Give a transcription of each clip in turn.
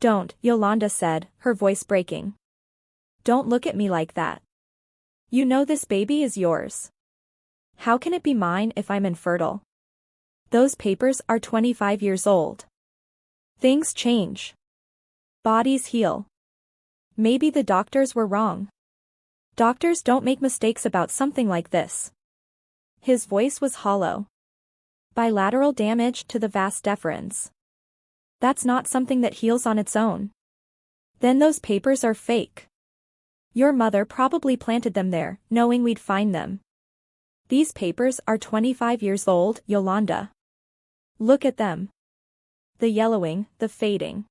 Don't, Yolanda said, her voice breaking. Don't look at me like that. You know this baby is yours. How can it be mine if I'm infertile? Those papers are 25 years old. Things change. Bodies heal. Maybe the doctors were wrong. Doctors don't make mistakes about something like this. His voice was hollow. Bilateral damage to the vas deferens. That's not something that heals on its own. Then those papers are fake. Your mother probably planted them there, knowing we'd find them. These papers are 25 years old, Yolanda. Look at them. The yellowing, the fading.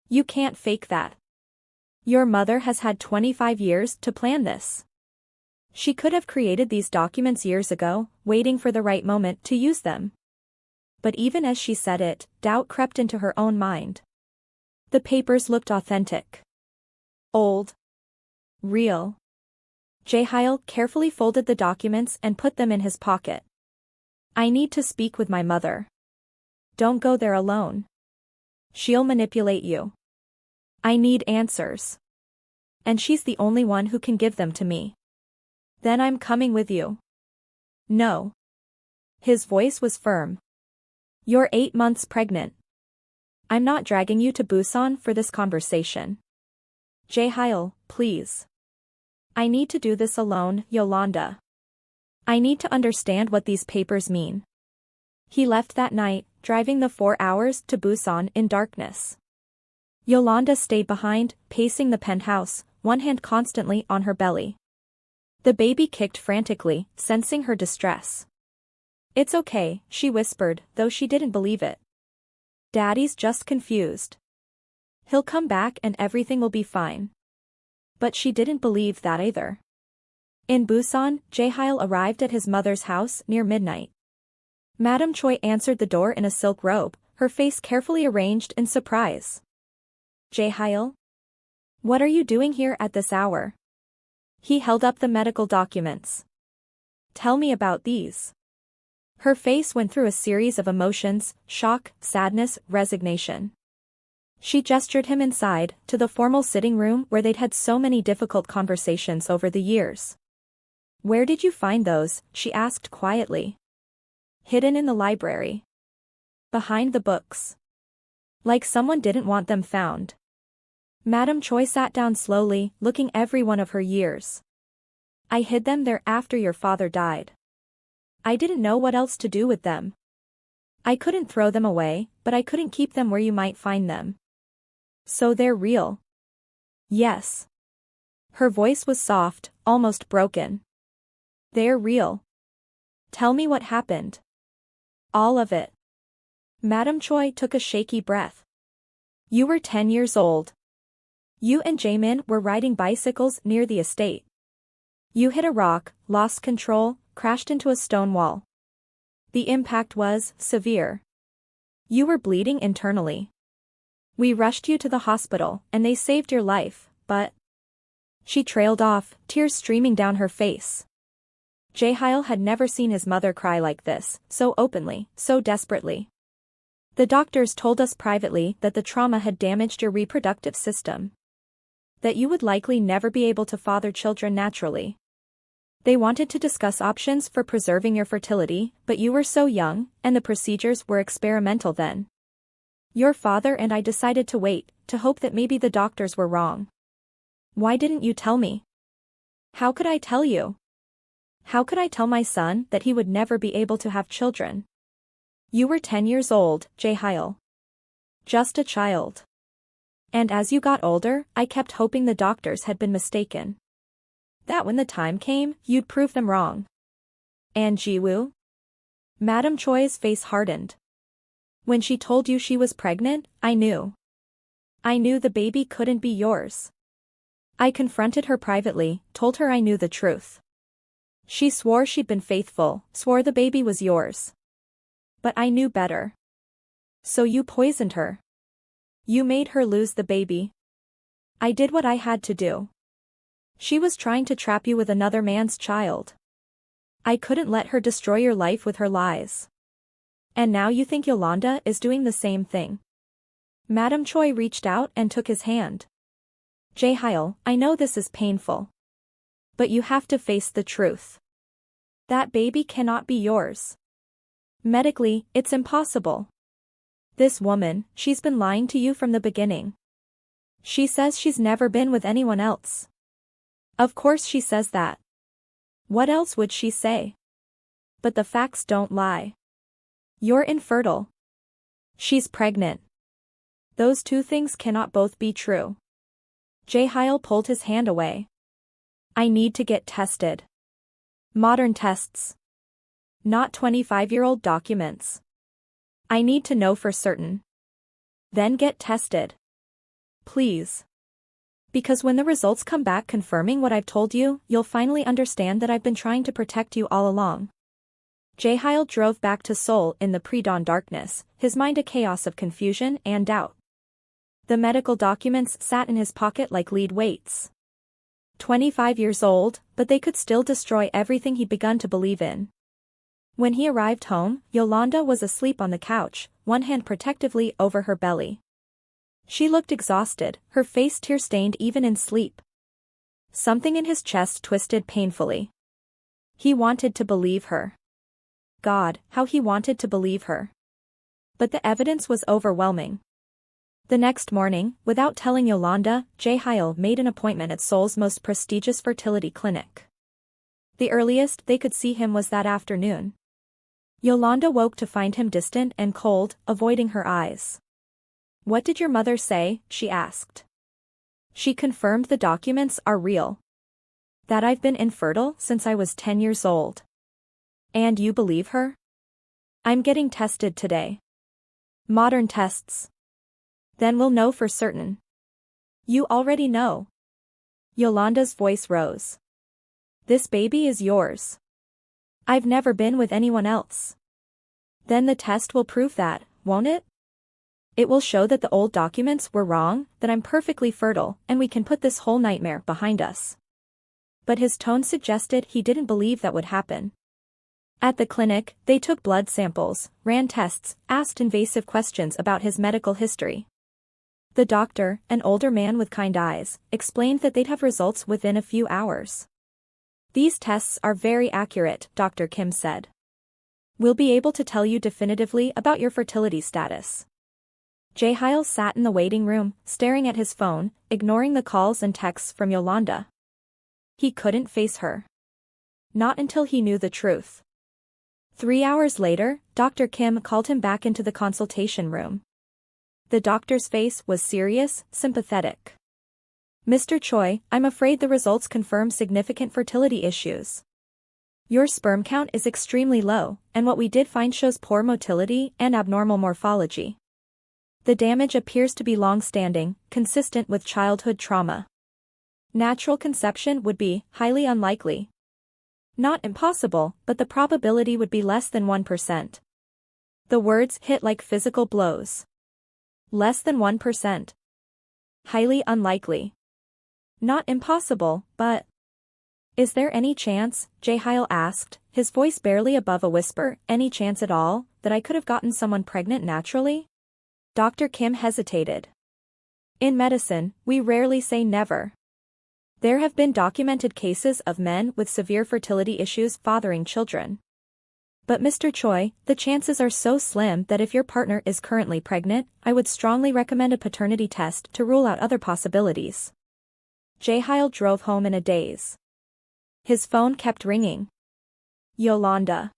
You can't fake that. Your mother has had 25 years to plan this. She could have created these documents years ago, waiting for the right moment to use them. But even as she said it, doubt crept into her own mind. The papers looked authentic. Old. Real. Jae Hyul carefully folded the documents and put them in his pocket. I need to speak with my mother. Don't go there alone. She'll manipulate you. I need answers. And she's the only one who can give them to me. Then I'm coming with you. No. His voice was firm. You're 8 months pregnant. I'm not dragging you to Busan for this conversation. Jae Hyul, please. I need to do this alone, Yolanda. I need to understand what these papers mean. He left that night, driving the 4 hours to Busan in darkness. Yolanda stayed behind, pacing the penthouse, one hand constantly on her belly. The baby kicked frantically, sensing her distress. It's okay, she whispered, though she didn't believe it. Daddy's just confused. He'll come back and everything will be fine. But she didn't believe that either. In Busan, Jae Hyul arrived at his mother's house near midnight. Madam Choi answered the door in a silk robe, her face carefully arranged in surprise. Jae Hyul? What are you doing here at this hour? He held up the medical documents. Tell me about these. Her face went through a series of emotions, shock, sadness, resignation. She gestured him inside, to the formal sitting room where they'd had so many difficult conversations over the years. Where did you find those? She asked quietly. Hidden in the library. Behind the books. Like someone didn't want them found. Madam Choi sat down slowly, looking every one of her years. I hid them there after your father died. I didn't know what else to do with them. I couldn't throw them away, but I couldn't keep them where you might find them. So they're real. Yes. Her voice was soft, almost broken. They're real. Tell me what happened. All of it. Madam Choi took a shaky breath. You were 10 years old. You and Jaemin were riding bicycles near the estate. You hit a rock, lost control, crashed into a stone wall. The impact was severe. You were bleeding internally. We rushed you to the hospital, and they saved your life, but... She trailed off, tears streaming down her face. Jae Hyul had never seen his mother cry like this, so openly, so desperately. The doctors told us privately that the trauma had damaged your reproductive system. That you would likely never be able to father children naturally. They wanted to discuss options for preserving your fertility, but you were so young, and the procedures were experimental then. Your father and I decided to wait, to hope that maybe the doctors were wrong. Why didn't you tell me? How could I tell you? How could I tell my son that he would never be able to have children? You were 10 years old, Jae Hyul. Just a child. And as you got older, I kept hoping the doctors had been mistaken. That when the time came, you'd prove them wrong. And Jiwoo? Madam Choi's face hardened. When she told you she was pregnant, I knew. I knew the baby couldn't be yours. I confronted her privately, told her I knew the truth. She swore she'd been faithful, swore the baby was yours. But I knew better. So you poisoned her. You made her lose the baby. I did what I had to do. She was trying to trap you with another man's child. I couldn't let her destroy your life with her lies. And now you think Yolanda is doing the same thing. Madam Choi reached out and took his hand. Jae Hyul, I know this is painful. But you have to face the truth. That baby cannot be yours. Medically, it's impossible. This woman, she's been lying to you from the beginning. She says she's never been with anyone else. Of course she says that. What else would she say? But the facts don't lie. You're infertile. She's pregnant. Those two things cannot both be true. Jae Hyul pulled his hand away. I need to get tested. Modern tests. Not 25-year-old documents. I need to know for certain. Then get tested. Please. Because when the results come back confirming what I've told you, you'll finally understand that I've been trying to protect you all along. Jae Hyul drove back to Seoul in the pre-dawn darkness, his mind a chaos of confusion and doubt. The medical documents sat in his pocket like lead weights. 25 years old, but they could still destroy everything he'd begun to believe in. When he arrived home, Yolanda was asleep on the couch, one hand protectively over her belly. She looked exhausted, her face tear-stained even in sleep. Something in his chest twisted painfully. He wanted to believe her. God, how he wanted to believe her. But the evidence was overwhelming. The next morning, without telling Yolanda, Jae Hyul made an appointment at Seoul's most prestigious fertility clinic. The earliest they could see him was that afternoon. Yolanda woke to find him distant and cold, avoiding her eyes. What did your mother say? She asked. She confirmed the documents are real. That I've been infertile since I was 10 years old. And you believe her? I'm getting tested today. Modern tests. Then we'll know for certain. You already know. Yolanda's voice rose. This baby is yours. I've never been with anyone else. Then the test will prove that, won't it? It will show that the old documents were wrong, that I'm perfectly fertile, and we can put this whole nightmare behind us. But his tone suggested he didn't believe that would happen. At the clinic, they took blood samples, ran tests, asked invasive questions about his medical history. The doctor, an older man with kind eyes, explained that they'd have results within a few hours. These tests are very accurate, Dr. Kim said. We'll be able to tell you definitively about your fertility status. Jae Hyul sat in the waiting room, staring at his phone, ignoring the calls and texts from Yolanda. He couldn't face her. Not until he knew the truth. 3 hours later, Dr. Kim called him back into the consultation room. The doctor's face was serious, sympathetic. Mr. Choi, I'm afraid the results confirm significant fertility issues. Your sperm count is extremely low, and what we did find shows poor motility and abnormal morphology. The damage appears to be long-standing, consistent with childhood trauma. Natural conception would be highly unlikely. Not impossible, but the probability would be less than 1%. The words hit like physical blows. Less than 1%. Highly unlikely. Not impossible, but... Is there any chance, Jae Hyul asked, his voice barely above a whisper, any chance at all, that I could have gotten someone pregnant naturally? Dr. Kim hesitated. In medicine, we rarely say never. There have been documented cases of men with severe fertility issues fathering children. But Mr. Choi, the chances are so slim that if your partner is currently pregnant, I would strongly recommend a paternity test to rule out other possibilities. Jae Hyul drove home in a daze. His phone kept ringing. Yolanda.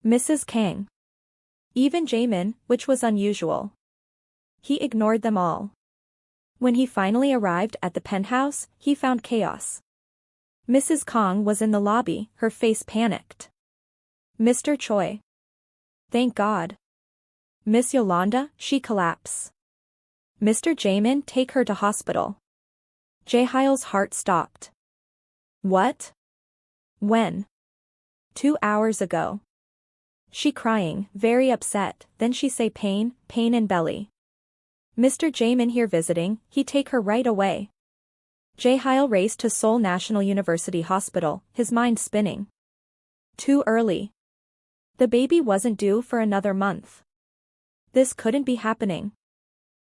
Mrs. Kang. Even Jaemin, which was unusual. He ignored them all. When he finally arrived at the penthouse, he found chaos. Mrs. Kang was in the lobby, her face panicked. Mr. Choi. Thank God. Miss Yolanda, she collapsed. Mr. Jaemin, take her to hospital. Jae Hyul's heart stopped. What? When? 2 hours ago. She crying, very upset, then she say pain in belly. Mr. Jaemin here visiting, he take her right away. Jae Hyul raced to Seoul National University Hospital, his mind spinning. Too early. The baby wasn't due for another month. This couldn't be happening.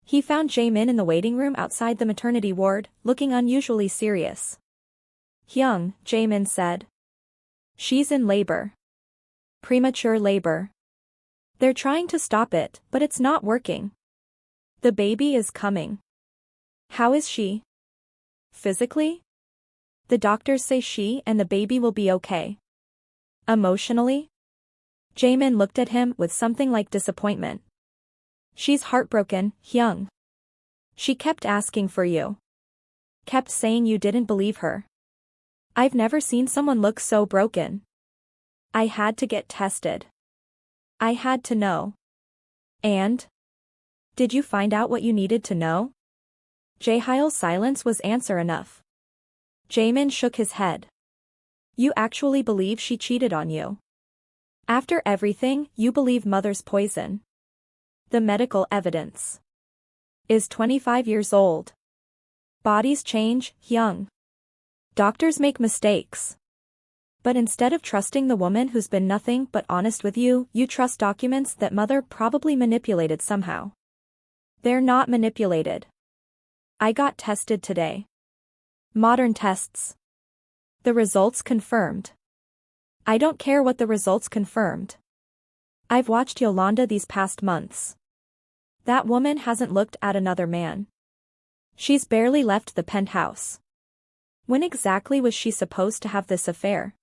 He found Jaemin in the waiting room outside the maternity ward, looking unusually serious. Hyung, Jaemin said. She's in labor. Premature labor. They're trying to stop it, but it's not working. The baby is coming. How is she? Physically? The doctors say she and the baby will be okay. Emotionally? Jaemin looked at him with something like disappointment. She's heartbroken, Hyung. She kept asking for you. Kept saying you didn't believe her. I've never seen someone look so broken. I had to get tested. I had to know. And? Did you find out what you needed to know? Jae Hyul's silence was answer enough. Jaemin shook his head. You actually believe she cheated on you. After everything, you believe mother's poison. The medical evidence is 25 years old. Bodies change, Hyung. Doctors make mistakes. But instead of trusting the woman who's been nothing but honest with you, you trust documents that mother probably manipulated somehow. They're not manipulated. I got tested today. Modern tests. The results confirmed. I don't care what the results confirmed. I've watched Yolanda these past months. That woman hasn't looked at another man. She's barely left the penthouse. When exactly was she supposed to have this affair?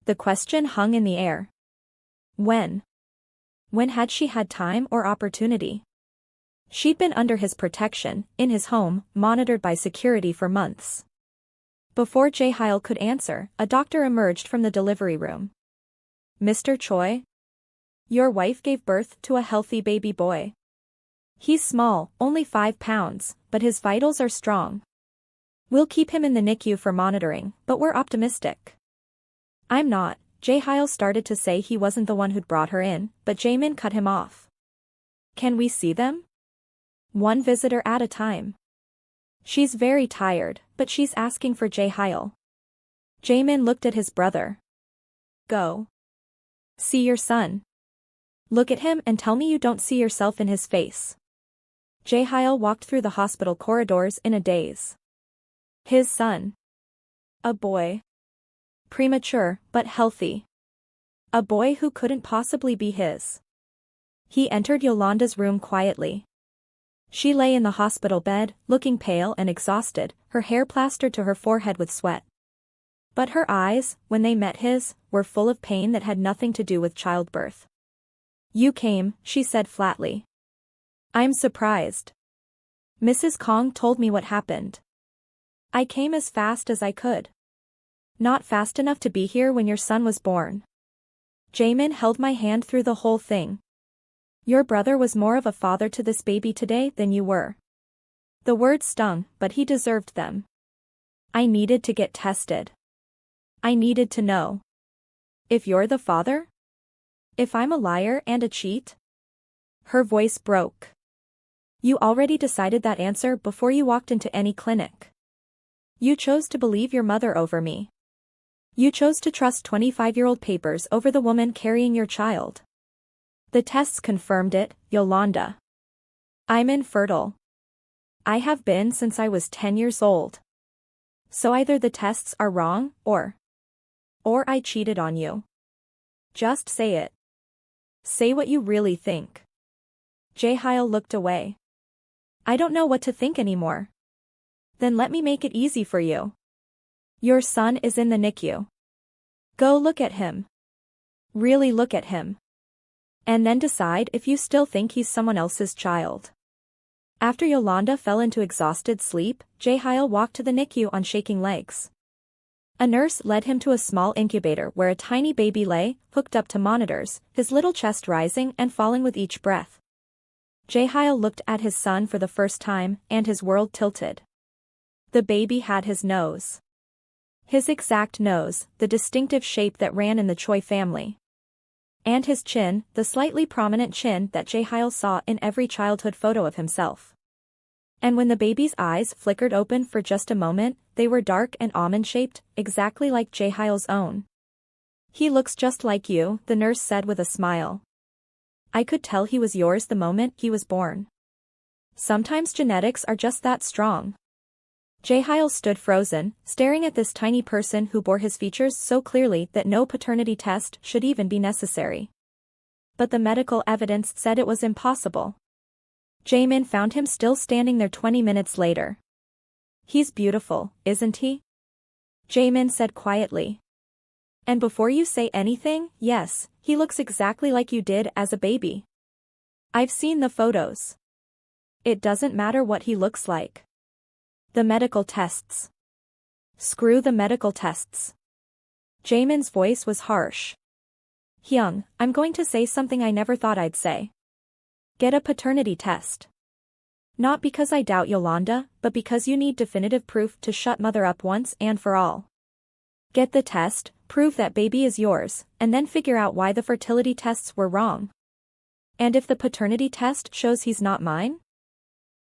The question hung in the air. When? When had she had time or opportunity? She'd been under his protection, in his home, monitored by security for months. Before Jae Hyul could answer, a doctor emerged from the delivery room. Mr. Choi? Your wife gave birth to a healthy baby boy. He's small, only 5 pounds, but his vitals are strong. We'll keep him in the NICU for monitoring, but we're optimistic. I'm not. Jae Hyul started to say he wasn't the one who'd brought her in, but Jaemin cut him off. Can we see them? One visitor at a time. She's very tired, but she's asking for Jae Hyul. Jaemin looked at his brother. Go. See your son. Look at him and tell me you don't see yourself in his face. Jae Hyul walked through the hospital corridors in a daze. His son. A boy. Premature, but healthy. A boy who couldn't possibly be his. He entered Yolanda's room quietly. She lay in the hospital bed, looking pale and exhausted, her hair plastered to her forehead with sweat. But her eyes, when they met his, were full of pain that had nothing to do with childbirth. You came, she said flatly. I'm surprised. Mrs. Kong told me what happened. I came as fast as I could. Not fast enough to be here when your son was born. Jaemin held my hand through the whole thing. Your brother was more of a father to this baby today than you were. The words stung, but he deserved them. I needed to get tested. I needed to know. If you're the father? If I'm a liar and a cheat? Her voice broke. You already decided that answer before you walked into any clinic. You chose to believe your mother over me. You chose to trust 25-year-old papers over the woman carrying your child. The tests confirmed it, Yolanda. I'm infertile. I have been since I was 10 years old. So either the tests are wrong, or I cheated on you. Just say it. Say what you really think. Jae Hyul looked away. I don't know what to think anymore. Then let me make it easy for you. Your son is in the NICU. Go look at him. Really look at him. And then decide if you still think he's someone else's child. After Yolanda fell into exhausted sleep, Jae Hyul walked to the NICU on shaking legs. A nurse led him to a small incubator where a tiny baby lay, hooked up to monitors, his little chest rising and falling with each breath. Jae Hyul looked at his son for the first time, and his world tilted. The baby had his nose. His exact nose, the distinctive shape that ran in the Choi family. And his chin, the slightly prominent chin that Jae Hyul saw in every childhood photo of himself. And when the baby's eyes flickered open for just a moment, they were dark and almond-shaped, exactly like Jae Hyul's own. He looks just like you, the nurse said with a smile. I could tell he was yours the moment he was born. Sometimes genetics are just that strong. Jae Hyul stood frozen, staring at this tiny person who bore his features so clearly that no paternity test should even be necessary. But the medical evidence said it was impossible. Jaemin found him still standing there 20 minutes later. He's beautiful, isn't he? Jaemin said quietly. And before you say anything, yes, he looks exactly like you did as a baby. I've seen the photos. It doesn't matter what he looks like. The medical tests. Screw the medical tests. Jaemin's voice was harsh. Hyung, I'm going to say something I never thought I'd say. Get a paternity test. Not because I doubt Yolanda, but because you need definitive proof to shut mother up once and for all. Get the test, prove that baby is yours, and then figure out why the fertility tests were wrong. And if the paternity test shows he's not mine?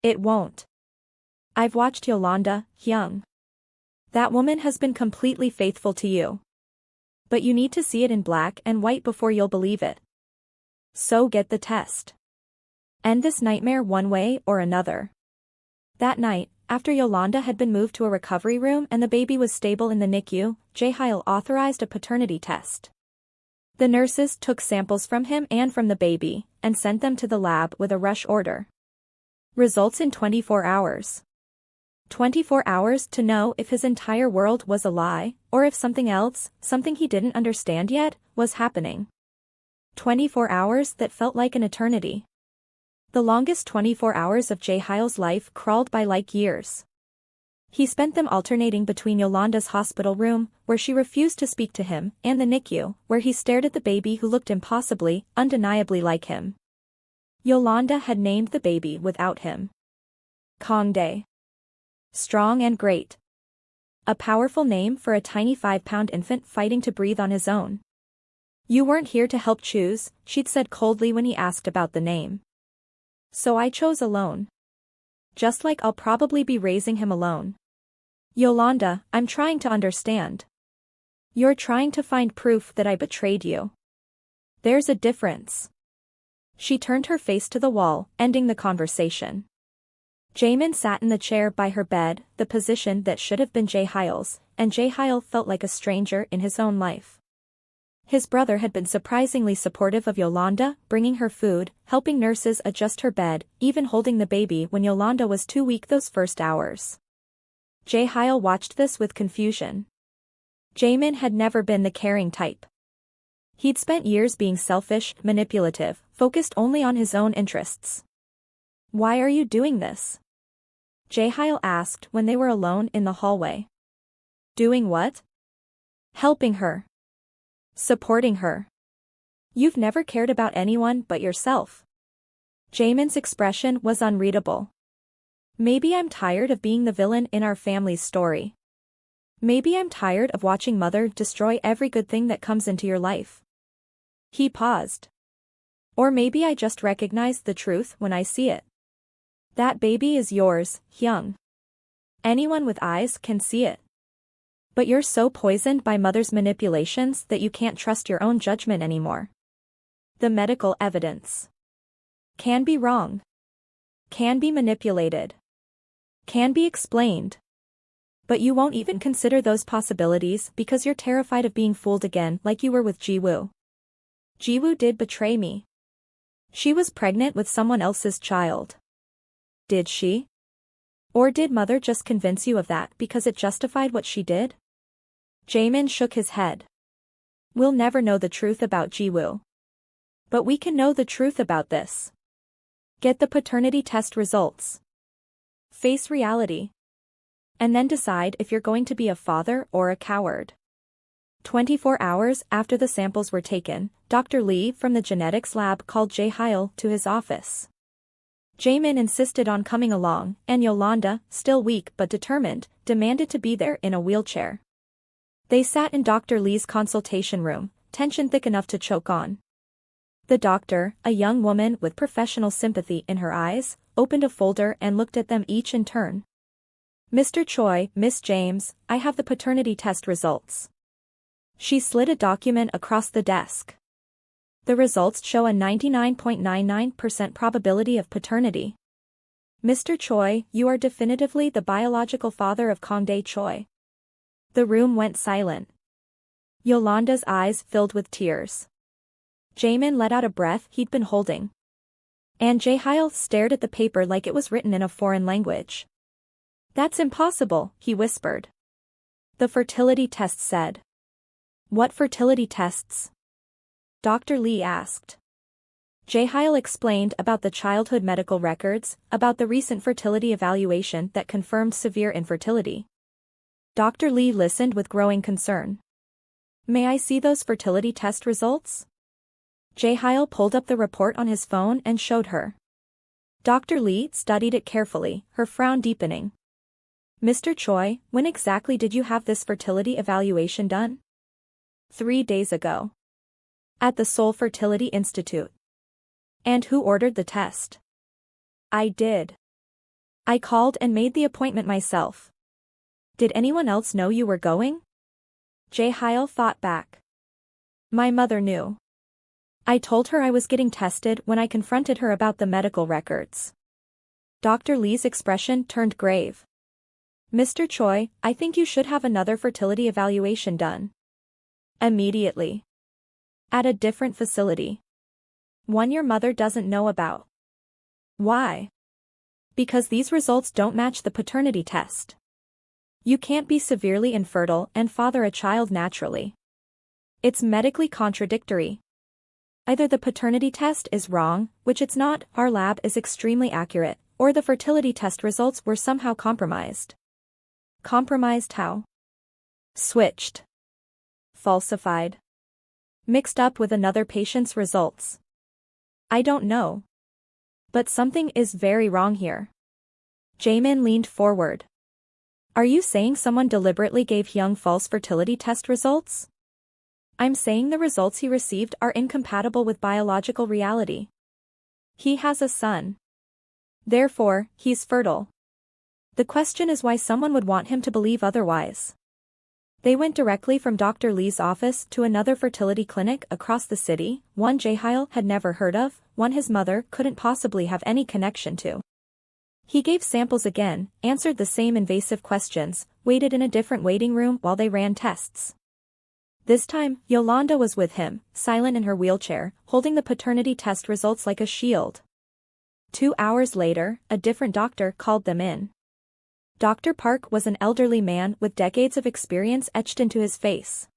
It won't. I've watched Yolanda, Hyung. That woman has been completely faithful to you. But you need to see it in black and white before you'll believe it. So get the test. End this nightmare one way or another. That night, after Yolanda had been moved to a recovery room and the baby was stable in the NICU, Jae Hyul authorized a paternity test. The nurses took samples from him and from the baby, and sent them to the lab with a rush order. Results in 24 hours. 24 hours to know if his entire world was a lie, or if something else, something he didn't understand yet, was happening. 24 hours that felt like an eternity. The longest 24 hours of Jae Hyul's life crawled by like years. He spent them alternating between Yolanda's hospital room, where she refused to speak to him, and the NICU, where he stared at the baby who looked impossibly, undeniably like him. Yolanda had named the baby without him. Kongdae. Strong and great. A powerful name for a tiny 5-pound infant fighting to breathe on his own. You weren't here to help choose, she'd said coldly when he asked about the name. So I chose alone. Just like I'll probably be raising him alone. Yolanda, I'm trying to understand. You're trying to find proof that I betrayed you. There's a difference. She turned her face to the wall, ending the conversation. Jaemin sat in the chair by her bed, the position that should have been Jae Hyul's, and Jae Hyul felt like a stranger in his own life. His brother had been surprisingly supportive of Yolanda, bringing her food, helping nurses adjust her bed, even holding the baby when Yolanda was too weak those first hours. Jae Hyul watched this with confusion. Jaemin had never been the caring type. He'd spent years being selfish, manipulative, focused only on his own interests. Why are you doing this? Jae Hyul asked when they were alone in the hallway. Doing what? Helping her. Supporting her. You've never cared about anyone but yourself. Jaemin's expression was unreadable. Maybe I'm tired of being the villain in our family's story. Maybe I'm tired of watching mother destroy every good thing that comes into your life. He paused. Or maybe I just recognize the truth when I see it. That baby is yours, Hyung. Anyone with eyes can see it. But you're so poisoned by mother's manipulations that you can't trust your own judgment anymore. The medical evidence can be wrong. Can be manipulated. Can be explained. But you won't even consider those possibilities because you're terrified of being fooled again like you were with Jiwoo. Jiwoo did betray me. She was pregnant with someone else's child. Did she? Or did mother just convince you of that because it justified what she did? Jaemin shook his head. We'll never know the truth about Jiwoo. But we can know the truth about this. Get the paternity test results. Face reality. And then decide if you're going to be a father or a coward. 24 hours after the samples were taken, Dr. Lee from the genetics lab called Jae Hyul to his office. Jaemin insisted on coming along, and Yolanda, still weak but determined, demanded to be there in a wheelchair. They sat in Dr. Lee's consultation room, tension thick enough to choke on. The doctor, a young woman with professional sympathy in her eyes, opened a folder and looked at them each in turn. Mr. Choi, Miss James, I have the paternity test results. She slid a document across the desk. The results show a 99.99% probability of paternity. Mr. Choi, you are definitively the biological father of Kangdae Choi. The room went silent. Yolanda's eyes filled with tears. Jaemin let out a breath he'd been holding. And Jae Hyul stared at the paper like it was written in a foreign language. That's impossible, he whispered. The fertility test said. What fertility tests? Dr. Lee asked. Jae Hyul explained about the childhood medical records, about the recent fertility evaluation that confirmed severe infertility. Dr. Lee listened with growing concern. May I see those fertility test results? Jae Hyul pulled up the report on his phone and showed her. Dr. Lee studied it carefully, her frown deepening. Mr. Choi, when exactly did you have this fertility evaluation done? 3 days ago. At the Seoul Fertility Institute. And who ordered the test? I did. I called and made the appointment myself. Did anyone else know you were going? Jae Hyul thought back. My mother knew. I told her I was getting tested when I confronted her about the medical records. Dr. Lee's expression turned grave. Mr. Choi, I think you should have another fertility evaluation done. Immediately. At a different facility. One your mother doesn't know about. Why? Because these results don't match the paternity test. You can't be severely infertile and father a child naturally. It's medically contradictory. Either the paternity test is wrong, which it's not, our lab is extremely accurate, or the fertility test results were somehow compromised. Compromised how? Switched. Falsified. Mixed up with another patient's results. I don't know. But something is very wrong here. Jaemin leaned forward. Are you saying someone deliberately gave Hyung false fertility test results? I'm saying the results he received are incompatible with biological reality. He has a son. Therefore, he's fertile. The question is why someone would want him to believe otherwise. They went directly from Dr. Lee's office to another fertility clinic across the city, one Jae Hyul had never heard of, one his mother couldn't possibly have any connection to. He gave samples again, answered the same invasive questions, waited in a different waiting room while they ran tests. This time, Yolanda was with him, silent in her wheelchair, holding the paternity test results like a shield. 2 hours later, a different doctor called them in. Dr. Park was an elderly man with decades of experience etched into his face.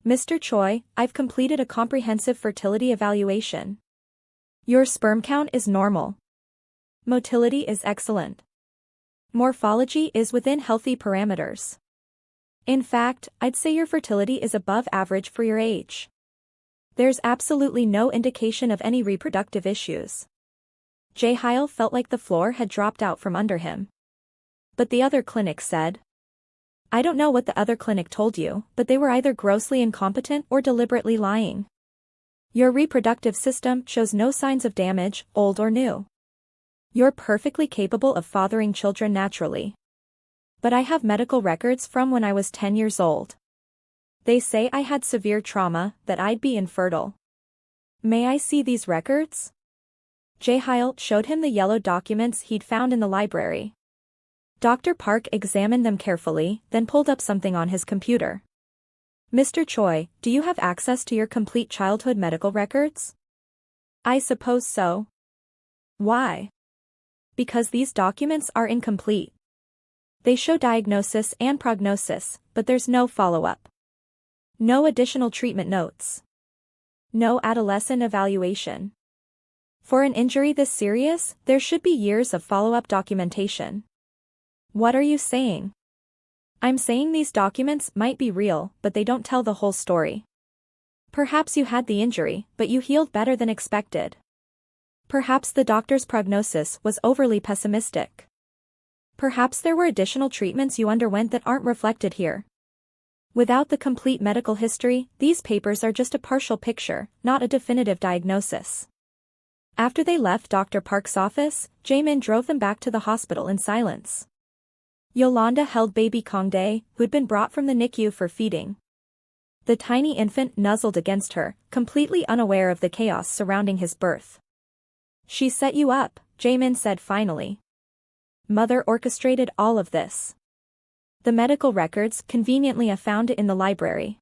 Mr. Choi, I've completed a comprehensive fertility evaluation. Your sperm count is normal. Motility is excellent. Morphology is within healthy parameters. In fact, I'd say your fertility is above average for your age. There's absolutely no indication of any reproductive issues. Jae Hyul felt like the floor had dropped out from under him. But the other clinic said. I don't know what the other clinic told you, but they were either grossly incompetent or deliberately lying. Your reproductive system shows no signs of damage, old or new. You're perfectly capable of fathering children naturally. But I have medical records from when I was 10 years old. They say I had severe trauma, that I'd be infertile. May I see these records? Jae Hyul showed him the yellow documents he'd found in the library. Dr. Park examined them carefully, then pulled up something on his computer. Mr. Choi, do you have access to your complete childhood medical records? I suppose so. Why? Because these documents are incomplete. They show diagnosis and prognosis, but there's no follow-up. No additional treatment notes. No adolescent evaluation. For an injury this serious, there should be years of follow-up documentation. What are you saying? I'm saying these documents might be real, but they don't tell the whole story. Perhaps you had the injury, but you healed better than expected. Perhaps the doctor's prognosis was overly pessimistic. Perhaps there were additional treatments you underwent that aren't reflected here. Without the complete medical history, these papers are just a partial picture, not a definitive diagnosis. After they left Dr. Park's office, Jaemin drove them back to the hospital in silence. Yolanda held baby Kangdae, who'd been brought from the NICU for feeding. The tiny infant nuzzled against her, completely unaware of the chaos surrounding his birth. She set you up, Jaemin said finally. Mother orchestrated all of this. The medical records conveniently are found in the library.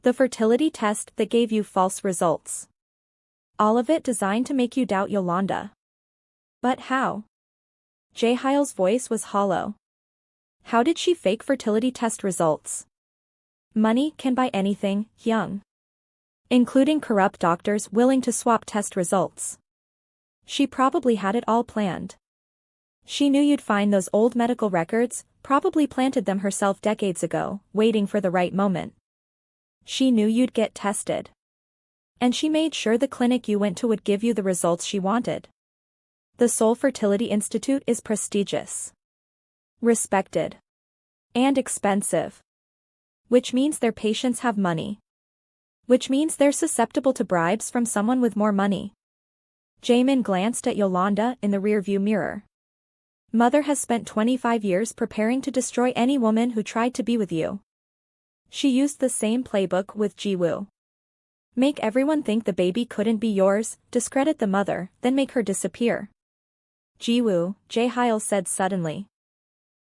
The fertility test that gave you false results. All of it designed to make you doubt Yolanda. But how? Jae Hyul's voice was hollow. How did she fake fertility test results? Money can buy anything, Hyung. Including corrupt doctors willing to swap test results. She probably had it all planned. She knew you'd find those old medical records, probably planted them herself decades ago, waiting for the right moment. She knew you'd get tested. And she made sure the clinic you went to would give you the results she wanted. The Seoul Fertility Institute is prestigious, respected, and expensive. Which means their patients have money. Which means they're susceptible to bribes from someone with more money. Jaemin glanced at Yolanda in the rearview mirror. Mother has spent 25 years preparing to destroy any woman who tried to be with you. She used the same playbook with Jiwoo. Make everyone think the baby couldn't be yours, discredit the mother, then make her disappear. Jiwoo, Jae Hyul said suddenly.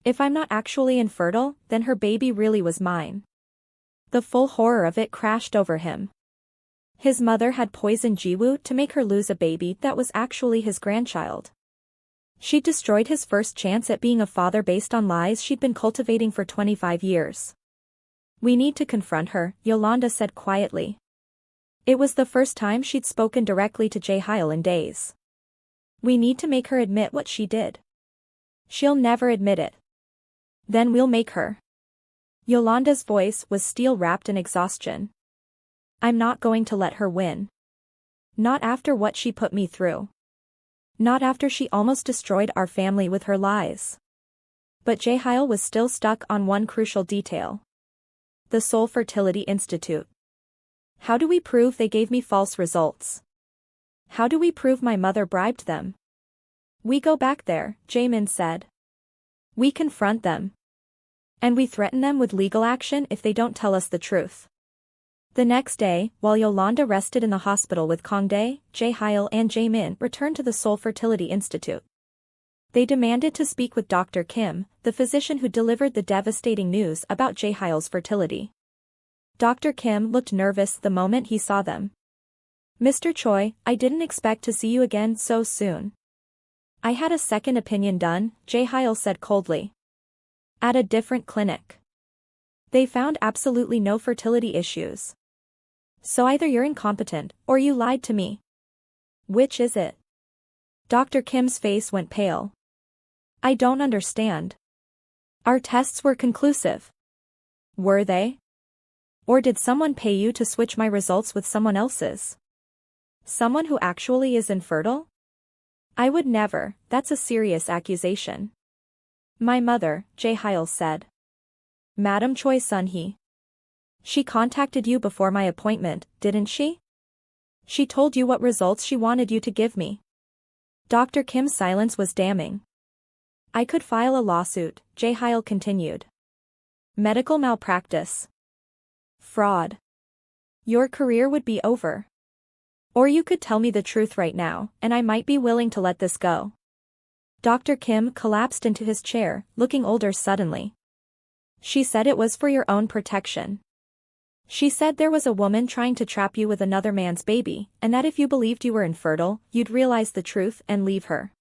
If I'm not actually infertile, then her baby really was mine. The full horror of it crashed over him. His mother had poisoned Jiwoo to make her lose a baby that was actually his grandchild. She destroyed his first chance at being a father based on lies she'd been cultivating for 25 years. We need to confront her, Yolanda said quietly. It was the first time she'd spoken directly to Jae Hyul in days. We need to make her admit what she did. She'll never admit it. Then we'll make her. Yolanda's voice was steel-wrapped in exhaustion. I'm not going to let her win. Not after what she put me through. Not after she almost destroyed our family with her lies. But Jae Hyul was still stuck on one crucial detail. The Seoul Fertility Institute. How do we prove they gave me false results? How do we prove my mother bribed them? We go back there, Jaemin said. We confront them. And we threaten them with legal action if they don't tell us the truth. The next day, while Yolanda rested in the hospital with Kangdae, Jae Hyul and Jaemin returned to the Seoul Fertility Institute. They demanded to speak with Dr. Kim, the physician who delivered the devastating news about Jae Hyul's fertility. Dr. Kim looked nervous the moment he saw them. Mr. Choi, I didn't expect to see you again so soon. I had a second opinion done, Jae Hyul said coldly. At a different clinic. They found absolutely no fertility issues. So either you're incompetent, or you lied to me. Which is it? Dr. Kim's face went pale. I don't understand. Our tests were conclusive. Were they? Or did someone pay you to switch my results with someone else's? Someone who actually is infertile? I would never, that's a serious accusation. My mother, Jae Hyul said. Madam Choi Sunhee. She contacted you before my appointment, didn't she? She told you what results she wanted you to give me. Dr. Kim's silence was damning. I could file a lawsuit, Jae Hyul continued. Medical malpractice. Fraud. Your career would be over. Or you could tell me the truth right now, and I might be willing to let this go. Dr. Kim collapsed into his chair, looking older suddenly. She said it was for your own protection. She said there was a woman trying to trap you with another man's baby, and that if you believed you were infertile, you'd realize the truth and leave her.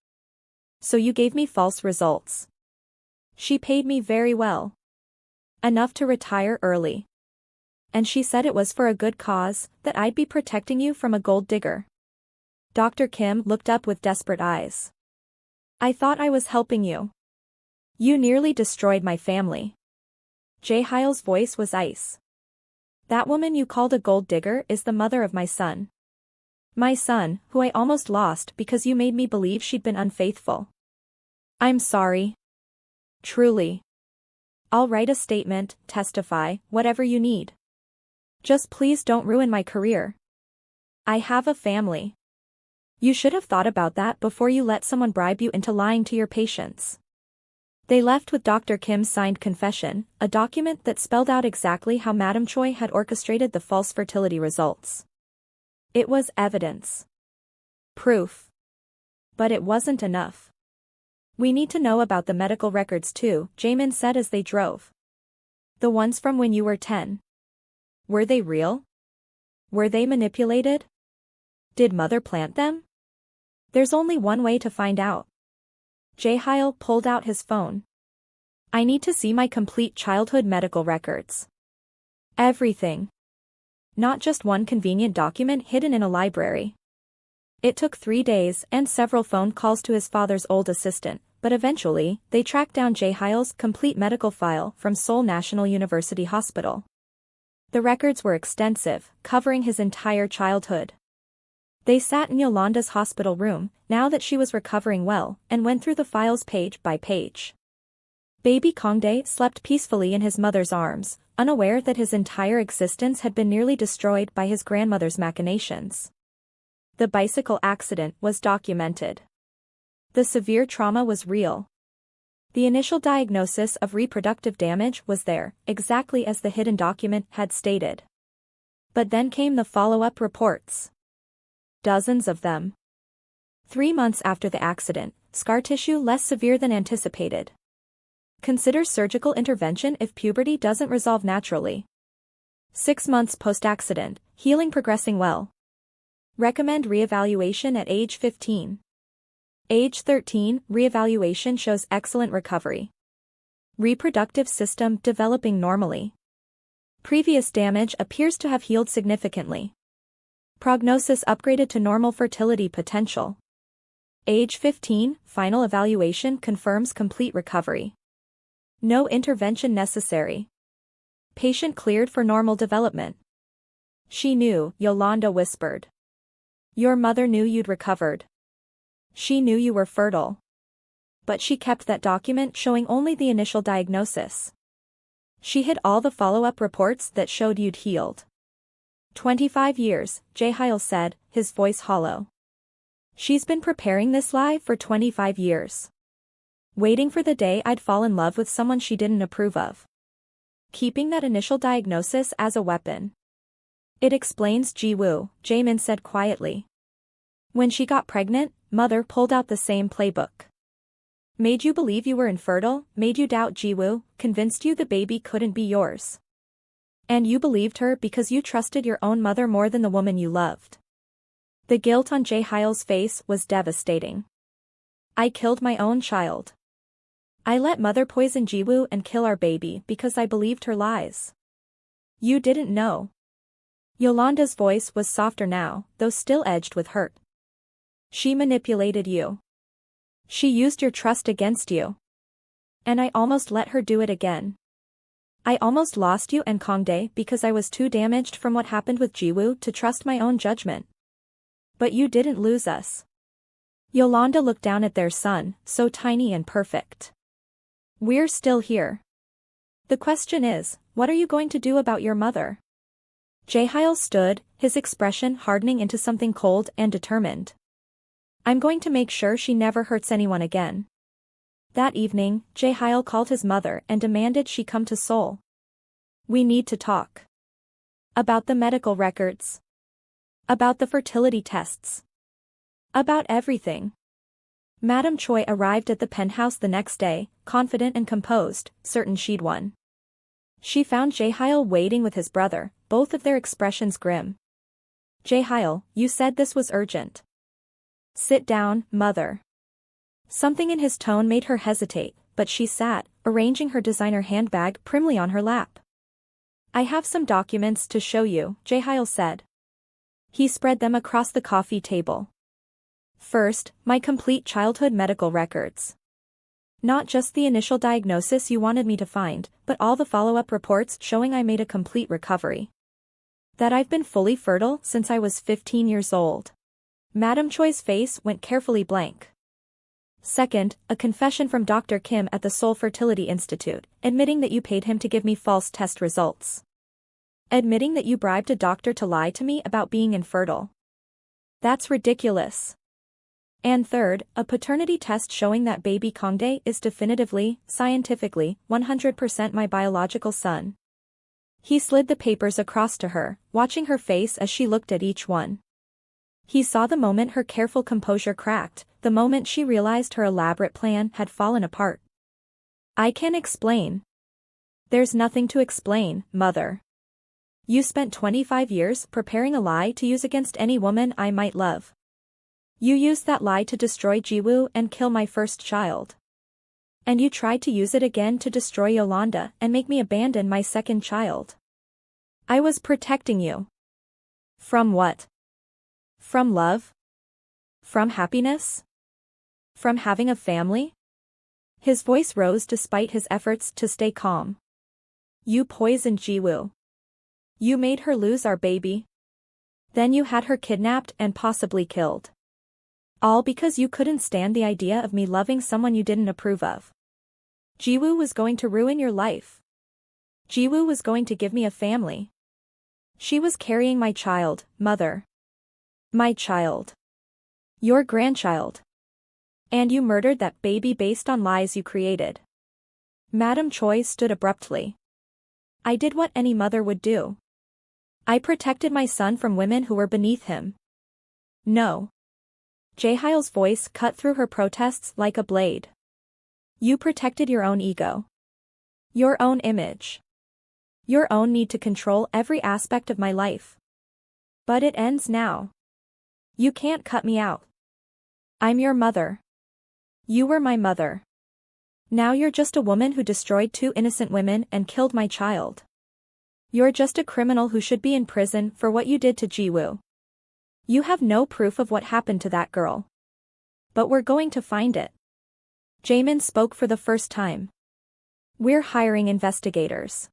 So you gave me false results. She paid me very well. Enough to retire early. And she said it was for a good cause, that I'd be protecting you from a gold digger. Dr. Kim looked up with desperate eyes. I thought I was helping you. You nearly destroyed my family. Jae Hyul's voice was ice. That woman you called a gold digger is the mother of my son. My son, who I almost lost because you made me believe she'd been unfaithful. I'm sorry. Truly. I'll write a statement, testify, whatever you need. Just please don't ruin my career. I have a family. You should have thought about that before you let someone bribe you into lying to your patients. They left with Dr. Kim's signed confession, a document that spelled out exactly how Madam Choi had orchestrated the false fertility results. It was evidence. Proof. But it wasn't enough. We need to know about the medical records too, Jaemin said as they drove. The ones from when you were 10. Were they real? Were they manipulated? Did mother plant them? There's only one way to find out. Jae Hyul pulled out his phone. I need to see my complete childhood medical records. Everything. Not just one convenient document hidden in a library. It took 3 days and several phone calls to his father's old assistant, but eventually, they tracked down Jae Hyul's complete medical file from Seoul National University Hospital. The records were extensive, covering his entire childhood. They sat in Yolanda's hospital room, now that she was recovering well, and went through the files page by page. Baby Kangdae slept peacefully in his mother's arms, unaware that his entire existence had been nearly destroyed by his grandmother's machinations. The bicycle accident was documented. The severe trauma was real. The initial diagnosis of reproductive damage was there, exactly as the hidden document had stated. But then came the follow-up reports. Dozens of them. 3 months after the accident, scar tissue less severe than anticipated. Consider surgical intervention if puberty doesn't resolve naturally. 6 months post-accident, healing progressing well. Recommend reevaluation at age 15. Age 13, reevaluation shows excellent recovery. Reproductive system developing normally. Previous damage appears to have healed significantly. Prognosis upgraded to normal fertility potential. Age 15, final evaluation confirms complete recovery. No intervention necessary. Patient cleared for normal development. She knew, Yolanda whispered. Your mother knew you'd recovered. She knew you were fertile. But she kept that document showing only the initial diagnosis. She hid all the follow-up reports that showed you'd healed. 25 years, Jae Hyul said, his voice hollow. She's been preparing this lie for 25 years. Waiting for the day I'd fall in love with someone she didn't approve of. Keeping that initial diagnosis as a weapon. It explains Jiwoo, Jaemin said quietly. When she got pregnant, mother pulled out the same playbook. Made you believe you were infertile, made you doubt Jiwoo, convinced you the baby couldn't be yours. And you believed her because you trusted your own mother more than the woman you loved. The guilt on Jae Hyul's face was devastating. I killed my own child. I let mother poison Jiwoo and kill our baby because I believed her lies. You didn't know. Yolanda's voice was softer now, though still edged with hurt. She manipulated you. She used your trust against you. And I almost let her do it again. I almost lost you and Kangdae because I was too damaged from what happened with Jiwoo to trust my own judgment. But you didn't lose us. Yolanda looked down at their son, so tiny and perfect. We're still here. The question is, what are you going to do about your mother? Jae Hyul stood, his expression hardening into something cold and determined. I'm going to make sure she never hurts anyone again. That evening, Jae Hyul called his mother and demanded she come to Seoul. We need to talk. About the medical records. About the fertility tests. About everything. Madam Choi arrived at the penthouse the next day, confident and composed, certain she'd won. She found Jae Hyul waiting with his brother, both of their expressions grim. Jae Hyul, you said this was urgent. Sit down, mother. Something in his tone made her hesitate, but she sat, arranging her designer handbag primly on her lap. I have some documents to show you, Jae Hyul said. He spread them across the coffee table. First, my complete childhood medical records. Not just the initial diagnosis you wanted me to find, but all the follow-up reports showing I made a complete recovery. That I've been fully fertile since I was 15 years old. Madam Choi's face went carefully blank. Second, a confession from Dr. Kim at the Seoul Fertility Institute, admitting that you paid him to give me false test results. Admitting that you bribed a doctor to lie to me about being infertile. That's ridiculous. And third, a paternity test showing that baby Kangdae is definitively, scientifically, 100% my biological son. He slid the papers across to her, watching her face as she looked at each one. He saw the moment her careful composure cracked, the moment she realized her elaborate plan had fallen apart. I can explain. There's nothing to explain, Mother. You spent 25 years preparing a lie to use against any woman I might love. You used that lie to destroy Jiwoo and kill my first child. And you tried to use it again to destroy Yolanda and make me abandon my second child. I was protecting you. From what? From love? From happiness? From having a family? His voice rose despite his efforts to stay calm. You poisoned Jiwoo. You made her lose our baby. Then you had her kidnapped and possibly killed. All because you couldn't stand the idea of me loving someone you didn't approve of. Jiwoo was going to ruin your life. Jiwoo was going to give me a family. She was carrying my child, Mother. My child. Your grandchild. And you murdered that baby based on lies you created. Madam Choi stood abruptly. I did what any mother would do. I protected my son from women who were beneath him. No. Jae Hyul's voice cut through her protests like a blade. You protected your own ego. Your own image. Your own need to control every aspect of my life. But it ends now. You can't cut me out. I'm your mother. You were my mother. Now you're just a woman who destroyed 2 innocent women and killed my child. You're just a criminal who should be in prison for what you did to Jiwoo. You have no proof of what happened to that girl. But we're going to find it. Jaemin spoke for the first time. We're hiring investigators.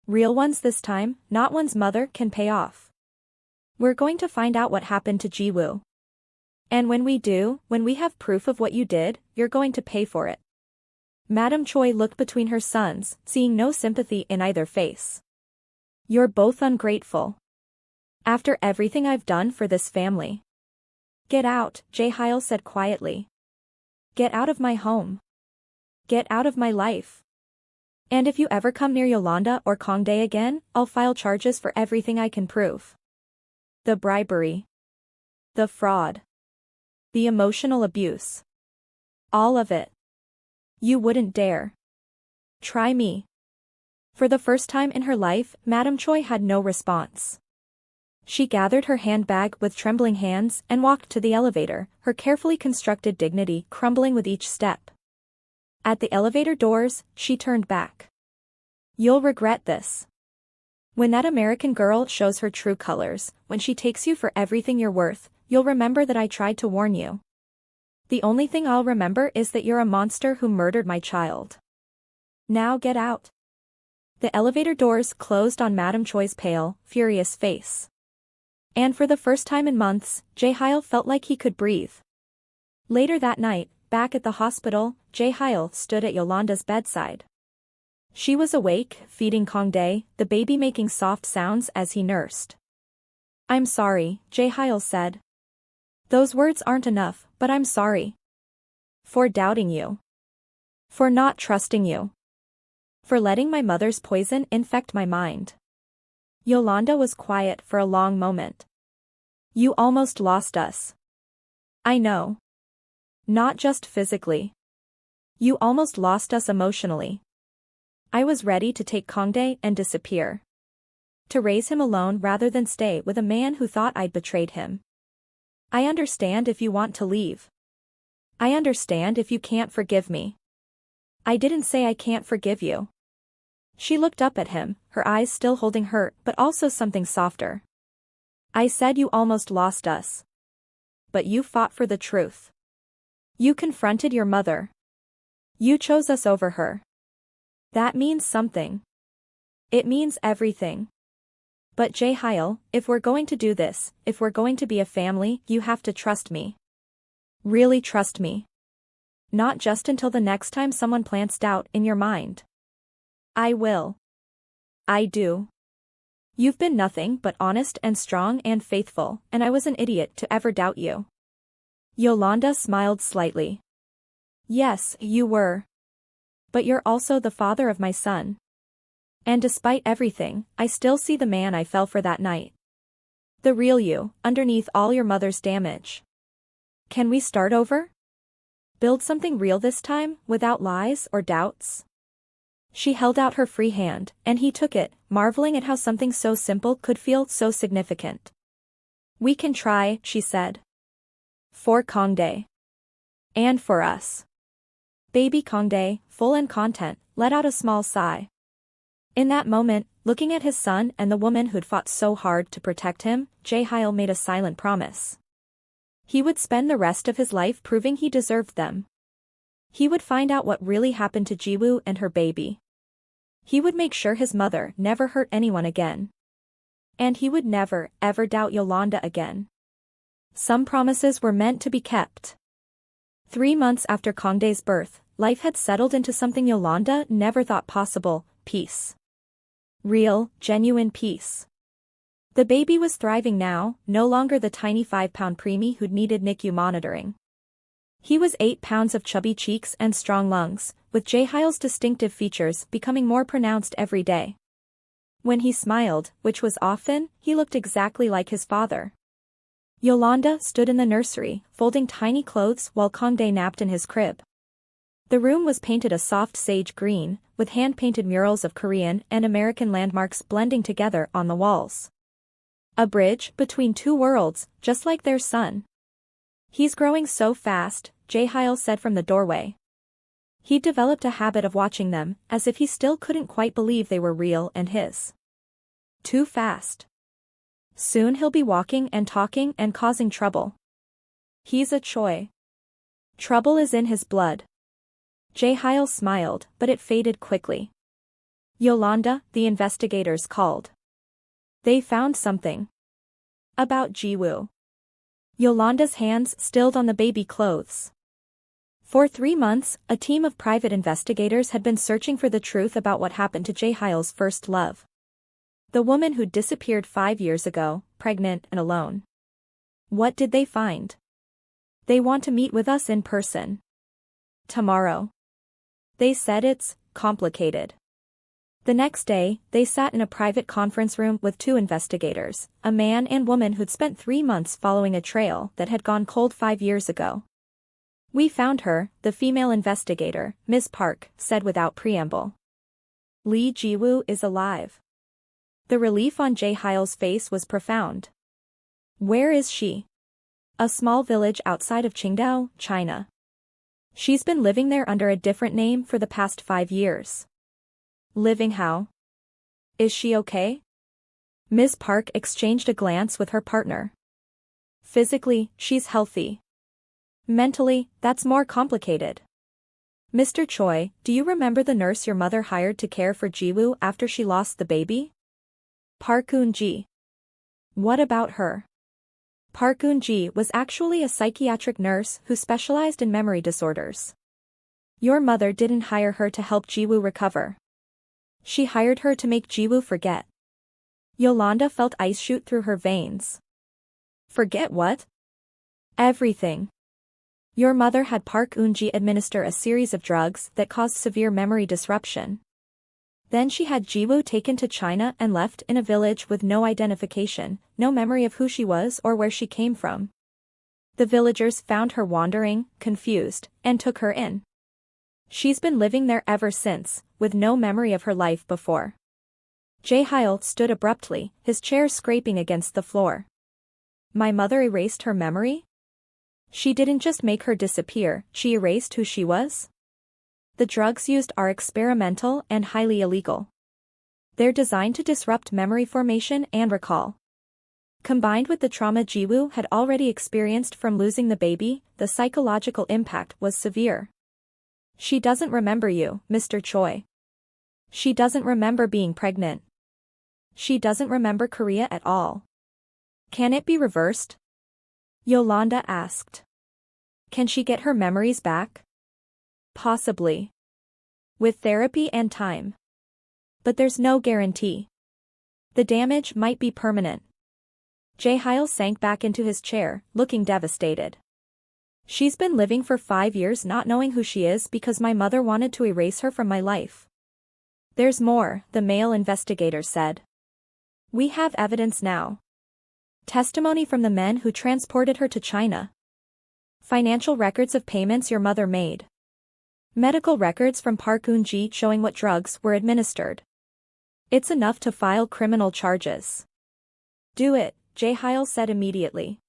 Real ones this time, not ones Mother can pay off. We're going to find out what happened to Jiwoo. And when we do, when we have proof of what you did, you're going to pay for it. Madam Choi looked between her sons, seeing no sympathy in either face. You're both ungrateful. After everything I've done for this family. Get out, Jae Hyul said quietly. Get out of my home. Get out of my life. And if you ever come near Yolanda or Kongdae again, I'll file charges for everything I can prove. The bribery. The fraud. The emotional abuse. All of it. You wouldn't dare. Try me. For the first time in her life, Madam Choi had no response. She gathered her handbag with trembling hands and walked to the elevator, her carefully constructed dignity crumbling with each step. At the elevator doors, she turned back. You'll regret this. When that American girl shows her true colors, when she takes you for everything you're worth, you'll remember that I tried to warn you. The only thing I'll remember is that you're a monster who murdered my child. Now get out. The elevator doors closed on Madam Choi's pale, furious face. And for the first time in months, Jae Hyul felt like he could breathe. Later that night, back at the hospital, Jae Hyul stood at Yolanda's bedside. She was awake, feeding Kongdae, the baby making soft sounds as he nursed. I'm sorry, Jae Hyul said. Those words aren't enough, but I'm sorry. For doubting you. For not trusting you. For letting my mother's poison infect my mind. Yolanda was quiet for a long moment. You almost lost us. I know. Not just physically. You almost lost us emotionally. I was ready to take Kongdae and disappear. To raise him alone rather than stay with a man who thought I'd betrayed him. I understand if you want to leave. I understand if you can't forgive me. I didn't say I can't forgive you. She looked up at him, her eyes still holding hurt but also something softer. I said you almost lost us. But you fought for the truth. You confronted your mother. You chose us over her. That means something. It means everything. But Jae Hyul, if we're going to do this, if we're going to be a family, you have to trust me. Really trust me. Not just until the next time someone plants doubt in your mind. I will. I do. You've been nothing but honest and strong and faithful, and I was an idiot to ever doubt you. Yolanda smiled slightly. Yes, you were. But you're also the father of my son. And despite everything, I still see the man I fell for that night. The real you, underneath all your mother's damage. Can we start over? Build something real this time, without lies or doubts? She held out her free hand, and he took it, marveling at how something so simple could feel so significant. We can try, she said. For Kangdae. And for us. Baby Kangdae, full and content, let out a small sigh. In that moment, looking at his son and the woman who'd fought so hard to protect him, Jae Hyul made a silent promise. He would spend the rest of his life proving he deserved them. He would find out what really happened to Jiwoo and her baby. He would make sure his mother never hurt anyone again. And he would never, ever doubt Yolanda again. Some promises were meant to be kept. 3 months after Kangdae's birth, life had settled into something Yolanda never thought possible: peace. Real, genuine peace. The baby was thriving now, no longer the tiny 5-pound preemie who'd needed NICU monitoring. He was 8 pounds of chubby cheeks and strong lungs, with Jae Hyul's distinctive features becoming more pronounced every day. When he smiled, which was often, he looked exactly like his father. Yolanda stood in the nursery, folding tiny clothes while Kangdae napped in his crib. The room was painted a soft sage green, with hand-painted murals of Korean and American landmarks blending together on the walls. A bridge between 2 worlds, just like their son. He's growing so fast, Jae Hyul said from the doorway. He'd developed a habit of watching them, as if he still couldn't quite believe they were real and his. Too fast. Soon he'll be walking and talking and causing trouble. He's a Choi. Trouble is in his blood. Jae Hyul smiled, but it faded quickly. Yolanda, the investigators called. They found something. About Jiwoo. Yolanda's hands stilled on the baby clothes. For 3 months, a team of private investigators had been searching for the truth about what happened to Jae Hyul's first love. The woman who'd disappeared 5 years ago, pregnant and alone. What did they find? They want to meet with us in person. Tomorrow. They said it's complicated. The next day, they sat in a private conference room with 2 investigators, a man and woman who'd spent 3 months following a trail that had gone cold 5 years ago. We found her, the female investigator, Ms. Park, said without preamble. Lee Jiwoo is alive. The relief on Jae Hyul's face was profound. Where is she? A small village outside of Qingdao, China. She's been living there under a different name for the past 5 years. Living how? Is she okay? Ms. Park exchanged a glance with her partner. Physically, she's healthy. Mentally, that's more complicated. Mr. Choi, do you remember the nurse your mother hired to care for Jiwoo after she lost the baby? Park Eun-ji. What about her? Park Eun-ji was actually a psychiatric nurse who specialized in memory disorders. Your mother didn't hire her to help Jiwoo recover. She hired her to make Jiwoo forget. Yolanda felt ice shoot through her veins. Forget what? Everything. Your mother had Park Eun-ji administer a series of drugs that caused severe memory disruption. Then she had Jiwoo taken to China and left in a village with no identification, no memory of who she was or where she came from. The villagers found her wandering, confused, and took her in. She's been living there ever since, with no memory of her life before. Jae Hyul stood abruptly, his chair scraping against the floor. My mother erased her memory? She didn't just make her disappear, she erased who she was? The drugs used are experimental and highly illegal. They're designed to disrupt memory formation and recall. Combined with the trauma Jiwoo had already experienced from losing the baby, the psychological impact was severe. She doesn't remember you, Mr. Choi. She doesn't remember being pregnant. She doesn't remember Korea at all. Can it be reversed? Yolanda asked. Can she get her memories back? Possibly. With therapy and time. But there's no guarantee. The damage might be permanent. Jae Hyul sank back into his chair, looking devastated. She's been living for 5 years not knowing who she is because my mother wanted to erase her from my life. There's more, the male investigator said. We have evidence now. Testimony from the men who transported her to China. Financial records of payments your mother made. Medical records from Park Eun-ji showing what drugs were administered. It's enough to file criminal charges. Do it, Jae Hyul said immediately.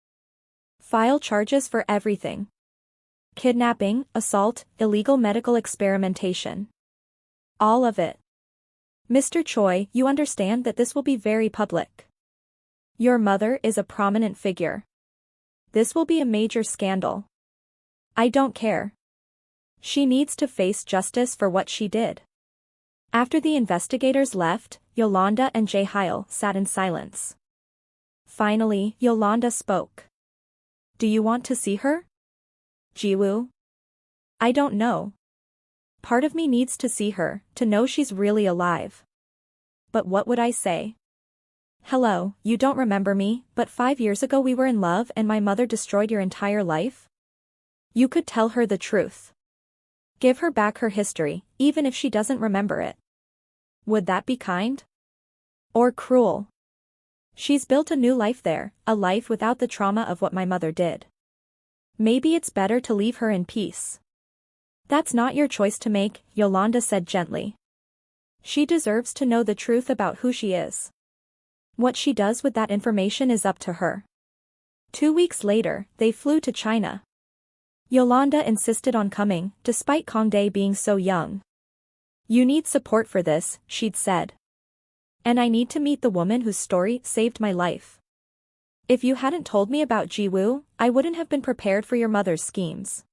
File charges for everything. Kidnapping, assault, illegal medical experimentation. All of it. Mr. Choi, you understand that this will be very public. Your mother is a prominent figure. This will be a major scandal. I don't care. She needs to face justice for what she did. After the investigators left, Yolanda and Jae Hyul sat in silence. Finally, Yolanda spoke. Do you want to see her? Jiwoo? I don't know. Part of me needs to see her, to know she's really alive. But what would I say? Hello, you don't remember me, but 5 years ago we were in love and my mother destroyed your entire life? You could tell her the truth. Give her back her history, even if she doesn't remember it. Would that be kind? Or cruel? She's built a new life there, a life without the trauma of what my mother did. Maybe it's better to leave her in peace. That's not your choice to make, Yolanda said gently. She deserves to know the truth about who she is. What she does with that information is up to her. 2 weeks later, they flew to China. Yolanda insisted on coming, despite Kangdae being so young. You need support for this, she'd said. And I need to meet the woman whose story saved my life. If you hadn't told me about Jiwoo, I wouldn't have been prepared for your mother's schemes.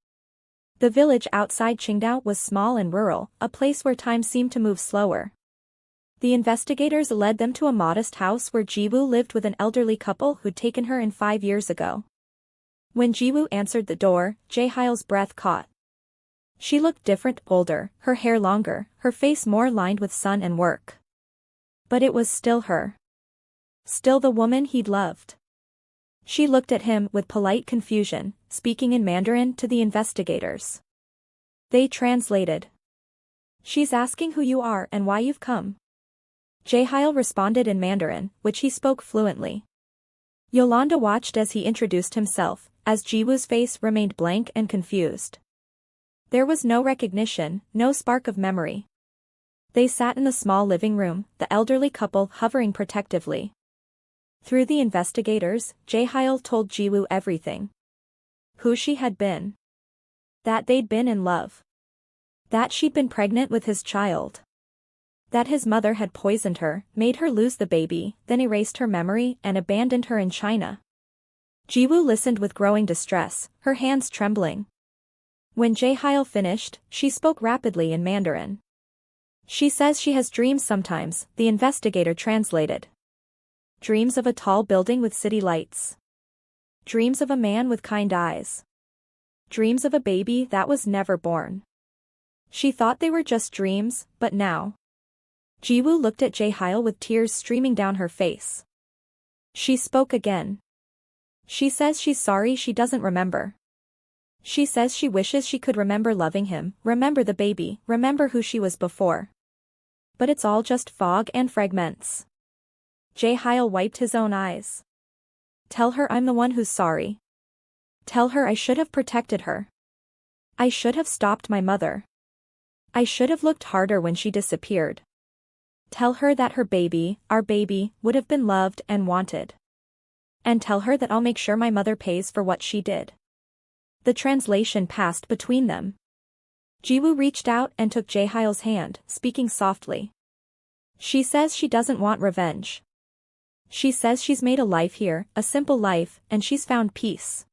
The village outside Qingdao was small and rural, a place where time seemed to move slower. The investigators led them to a modest house where Jiwoo lived with an elderly couple who'd taken her in 5 years ago. When Jiwoo answered the door, Jae Hyul's breath caught. She looked different, older, her hair longer, her face more lined with sun and work. But it was still her. Still the woman he'd loved. She looked at him with polite confusion, speaking in Mandarin to the investigators. They translated. She's asking who you are and why you've come. Jae Hyul responded in Mandarin, which he spoke fluently. Yolanda watched as he introduced himself, as Jiwoo's face remained blank and confused. There was no recognition, no spark of memory. They sat in the small living room, the elderly couple hovering protectively. Through the investigators, Jae Hyul told Jiwoo everything. Who she had been. That they'd been in love. That she'd been pregnant with his child. That his mother had poisoned her, made her lose the baby, then erased her memory and abandoned her in China. Jiwoo listened with growing distress, her hands trembling. When Jae Hyul finished, she spoke rapidly in Mandarin. She says she has dreams sometimes, the investigator translated. Dreams of a tall building with city lights. Dreams of a man with kind eyes. Dreams of a baby that was never born. She thought they were just dreams, but now. Jiwoo looked at Jae Hyul with tears streaming down her face. She spoke again. She says she's sorry she doesn't remember. She says she wishes she could remember loving him, remember the baby, remember who she was before. But it's all just fog and fragments. Jae Hyul wiped his own eyes. Tell her I'm the one who's sorry. Tell her I should have protected her. I should have stopped my mother. I should have looked harder when she disappeared. Tell her that her baby, our baby, would have been loved and wanted. And tell her that I'll make sure my mother pays for what she did. The translation passed between them. Jiwoo reached out and took Jae Hyul's hand, speaking softly. She says she doesn't want revenge. She says she's made a life here, a simple life, and she's found peace.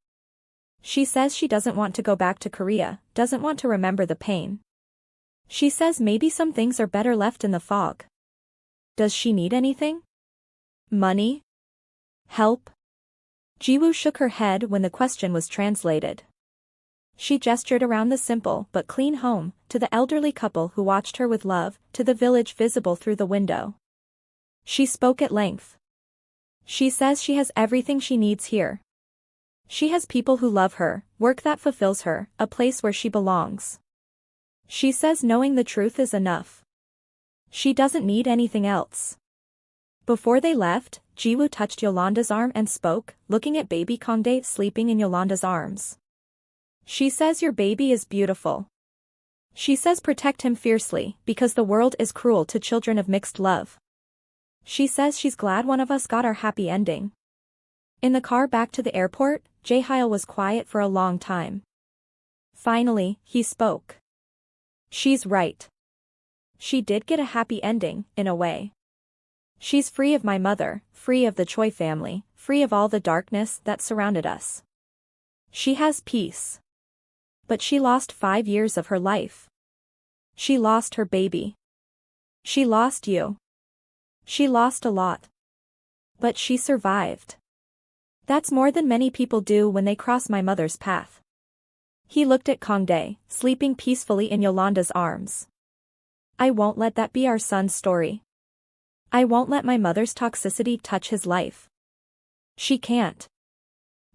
She says she doesn't want to go back to Korea, doesn't want to remember the pain. She says maybe some things are better left in the fog. Does she need anything? Money? Help? Jiwoo shook her head when the question was translated. She gestured around the simple but clean home, to the elderly couple who watched her with love, to the village visible through the window. She spoke at length. She says she has everything she needs here. She has people who love her, work that fulfills her, a place where she belongs. She says knowing the truth is enough. She doesn't need anything else. Before they left, Jiwoo touched Yolanda's arm and spoke, looking at baby Kangdae sleeping in Yolanda's arms. She says your baby is beautiful. She says protect him fiercely, because the world is cruel to children of mixed love. She says she's glad one of us got our happy ending. In the car back to the airport, Jae Hyul was quiet for a long time. Finally, he spoke. She's right. She did get a happy ending, in a way. She's free of my mother, free of the Choi family, free of all the darkness that surrounded us. She has peace. But she lost 5 years of her life. She lost her baby. She lost you. She lost a lot. But she survived. That's more than many people do when they cross my mother's path. He looked at Kangdae, sleeping peacefully in Yolanda's arms. I won't let that be our son's story. I won't let my mother's toxicity touch his life. She can't.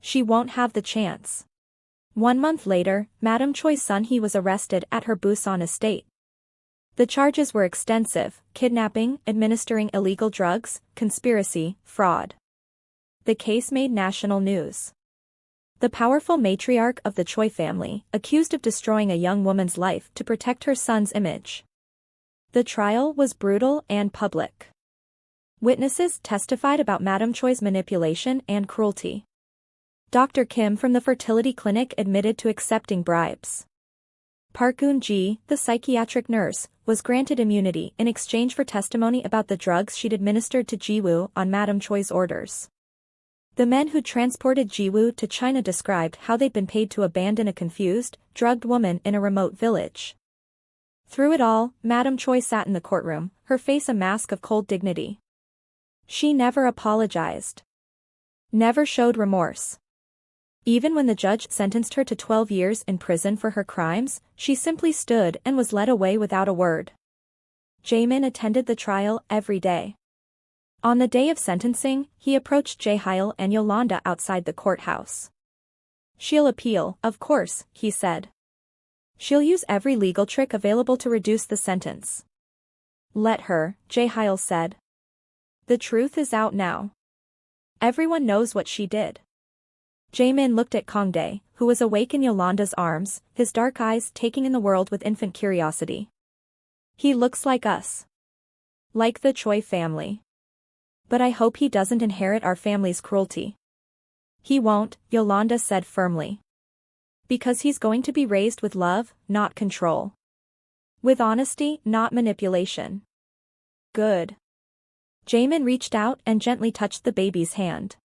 She won't have the chance. 1 month later, Madam Choi's son Hee was arrested at her Busan estate. The charges were extensive: kidnapping, administering illegal drugs, conspiracy, fraud. The case made national news. The powerful matriarch of the Choi family, accused of destroying a young woman's life to protect her son's image. The trial was brutal and public. Witnesses testified about Madam Choi's manipulation and cruelty. Dr. Kim from the fertility clinic admitted to accepting bribes. Park Eun-ji, the psychiatric nurse, was granted immunity in exchange for testimony about the drugs she'd administered to Jiwoo on Madam Choi's orders. The men who transported Jiwoo to China described how they'd been paid to abandon a confused, drugged woman in a remote village. Through it all, Madam Choi sat in the courtroom, her face a mask of cold dignity. She never apologized. Never showed remorse. Even when the judge sentenced her to 12 years in prison for her crimes, she simply stood and was led away without a word. Jaemin attended the trial every day. On the day of sentencing, he approached Jae Hyul and Yolanda outside the courthouse. She'll appeal, of course, he said. She'll use every legal trick available to reduce the sentence. Let her, Jae Hyul said. The truth is out now. Everyone knows what she did. Jaemin looked at Kangdae, who was awake in Yolanda's arms, his dark eyes taking in the world with infant curiosity. He looks like us. Like the Choi family. But I hope he doesn't inherit our family's cruelty. He won't, Yolanda said firmly. Because he's going to be raised with love, not control. With honesty, not manipulation. Good. Jaemin reached out and gently touched the baby's hand.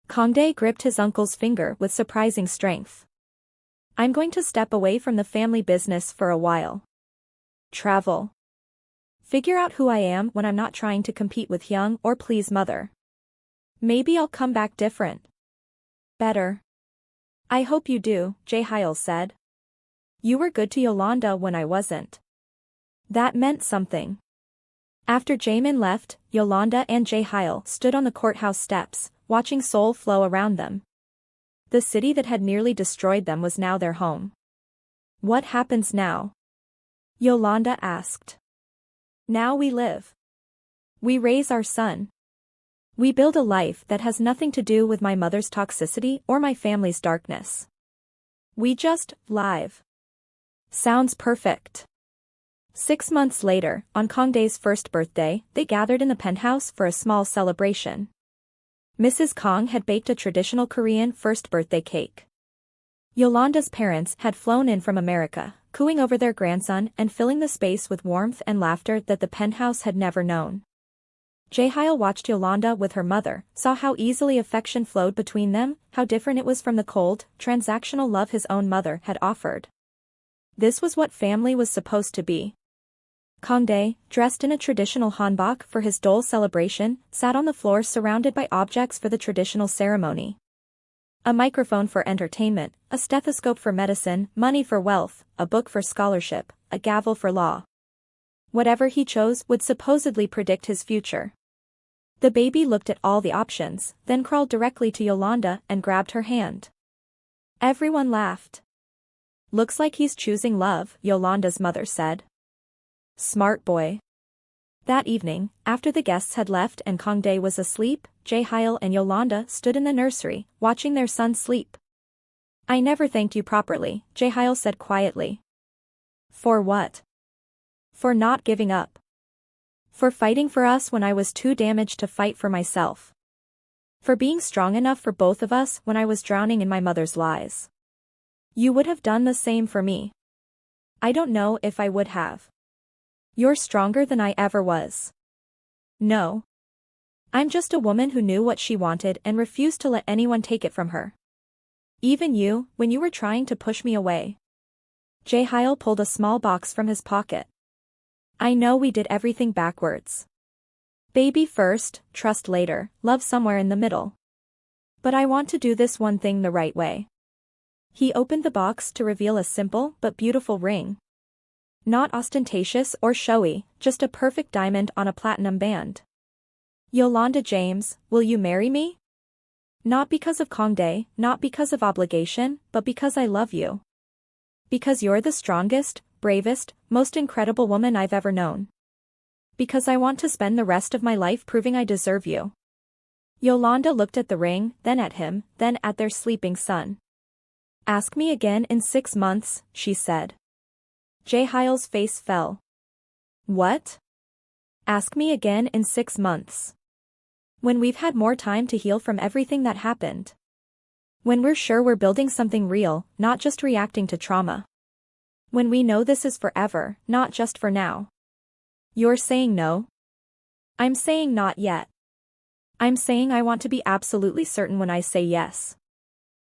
Kangdae gripped his uncle's finger with surprising strength. I'm going to step away from the family business for a while. Travel. Figure out who I am when I'm not trying to compete with Hyung or please mother. Maybe I'll come back different. Better. I hope you do, Jae Hyul said. You were good to Yolanda when I wasn't. That meant something. After Jaemin left, Yolanda and Jae Hyul stood on the courthouse steps, watching Seoul flow around them. The city that had nearly destroyed them was now their home. What happens now? Yolanda asked. Now we live. We raise our son. We build a life that has nothing to do with my mother's toxicity or my family's darkness. We just live. Sounds perfect. 6 months later, on Kangdae's first birthday, they gathered in the penthouse for a small celebration. Mrs. Kang had baked a traditional Korean first birthday cake. Yolanda's parents had flown in from America, cooing over their grandson and filling the space with warmth and laughter that the penthouse had never known. Jae Hyul watched Yolanda with her mother, saw how easily affection flowed between them, how different it was from the cold, transactional love his own mother had offered. This was what family was supposed to be. Kangdae, dressed in a traditional hanbok for his Dole celebration, sat on the floor surrounded by objects for the traditional ceremony. A microphone for entertainment, a stethoscope for medicine, money for wealth, a book for scholarship, a gavel for law. Whatever he chose would supposedly predict his future. The baby looked at all the options, then crawled directly to Yolanda and grabbed her hand. Everyone laughed. Looks like he's choosing love, Yolanda's mother said. Smart boy. That evening, after the guests had left and Kangdae was asleep, Jae Hyul and Yolanda stood in the nursery, watching their son sleep. I never thanked you properly, Jae Hyul said quietly. For what? For not giving up. For fighting for us when I was too damaged to fight for myself. For being strong enough for both of us when I was drowning in my mother's lies. You would have done the same for me. I don't know if I would have. You're stronger than I ever was. No. I'm just a woman who knew what she wanted and refused to let anyone take it from her. Even you, when you were trying to push me away. Jae Hyul pulled a small box from his pocket. I know we did everything backwards. Baby first, trust later, love somewhere in the middle. But I want to do this one thing the right way. He opened the box to reveal a simple but beautiful ring. Not ostentatious or showy, just a perfect diamond on a platinum band. Yolanda James, will you marry me? Not because of Kongdae, not because of obligation, but because I love you. Because you're the strongest, bravest, most incredible woman I've ever known. Because I want to spend the rest of my life proving I deserve you. Yolanda looked at the ring, then at him, then at their sleeping son. Ask me again in 6 months, she said. Jae Hyul's face fell. What? Ask me again in 6 months. When we've had more time to heal from everything that happened. When we're sure we're building something real, not just reacting to trauma. When we know this is forever, not just for now. You're saying no? I'm saying not yet. I'm saying I want to be absolutely certain when I say yes.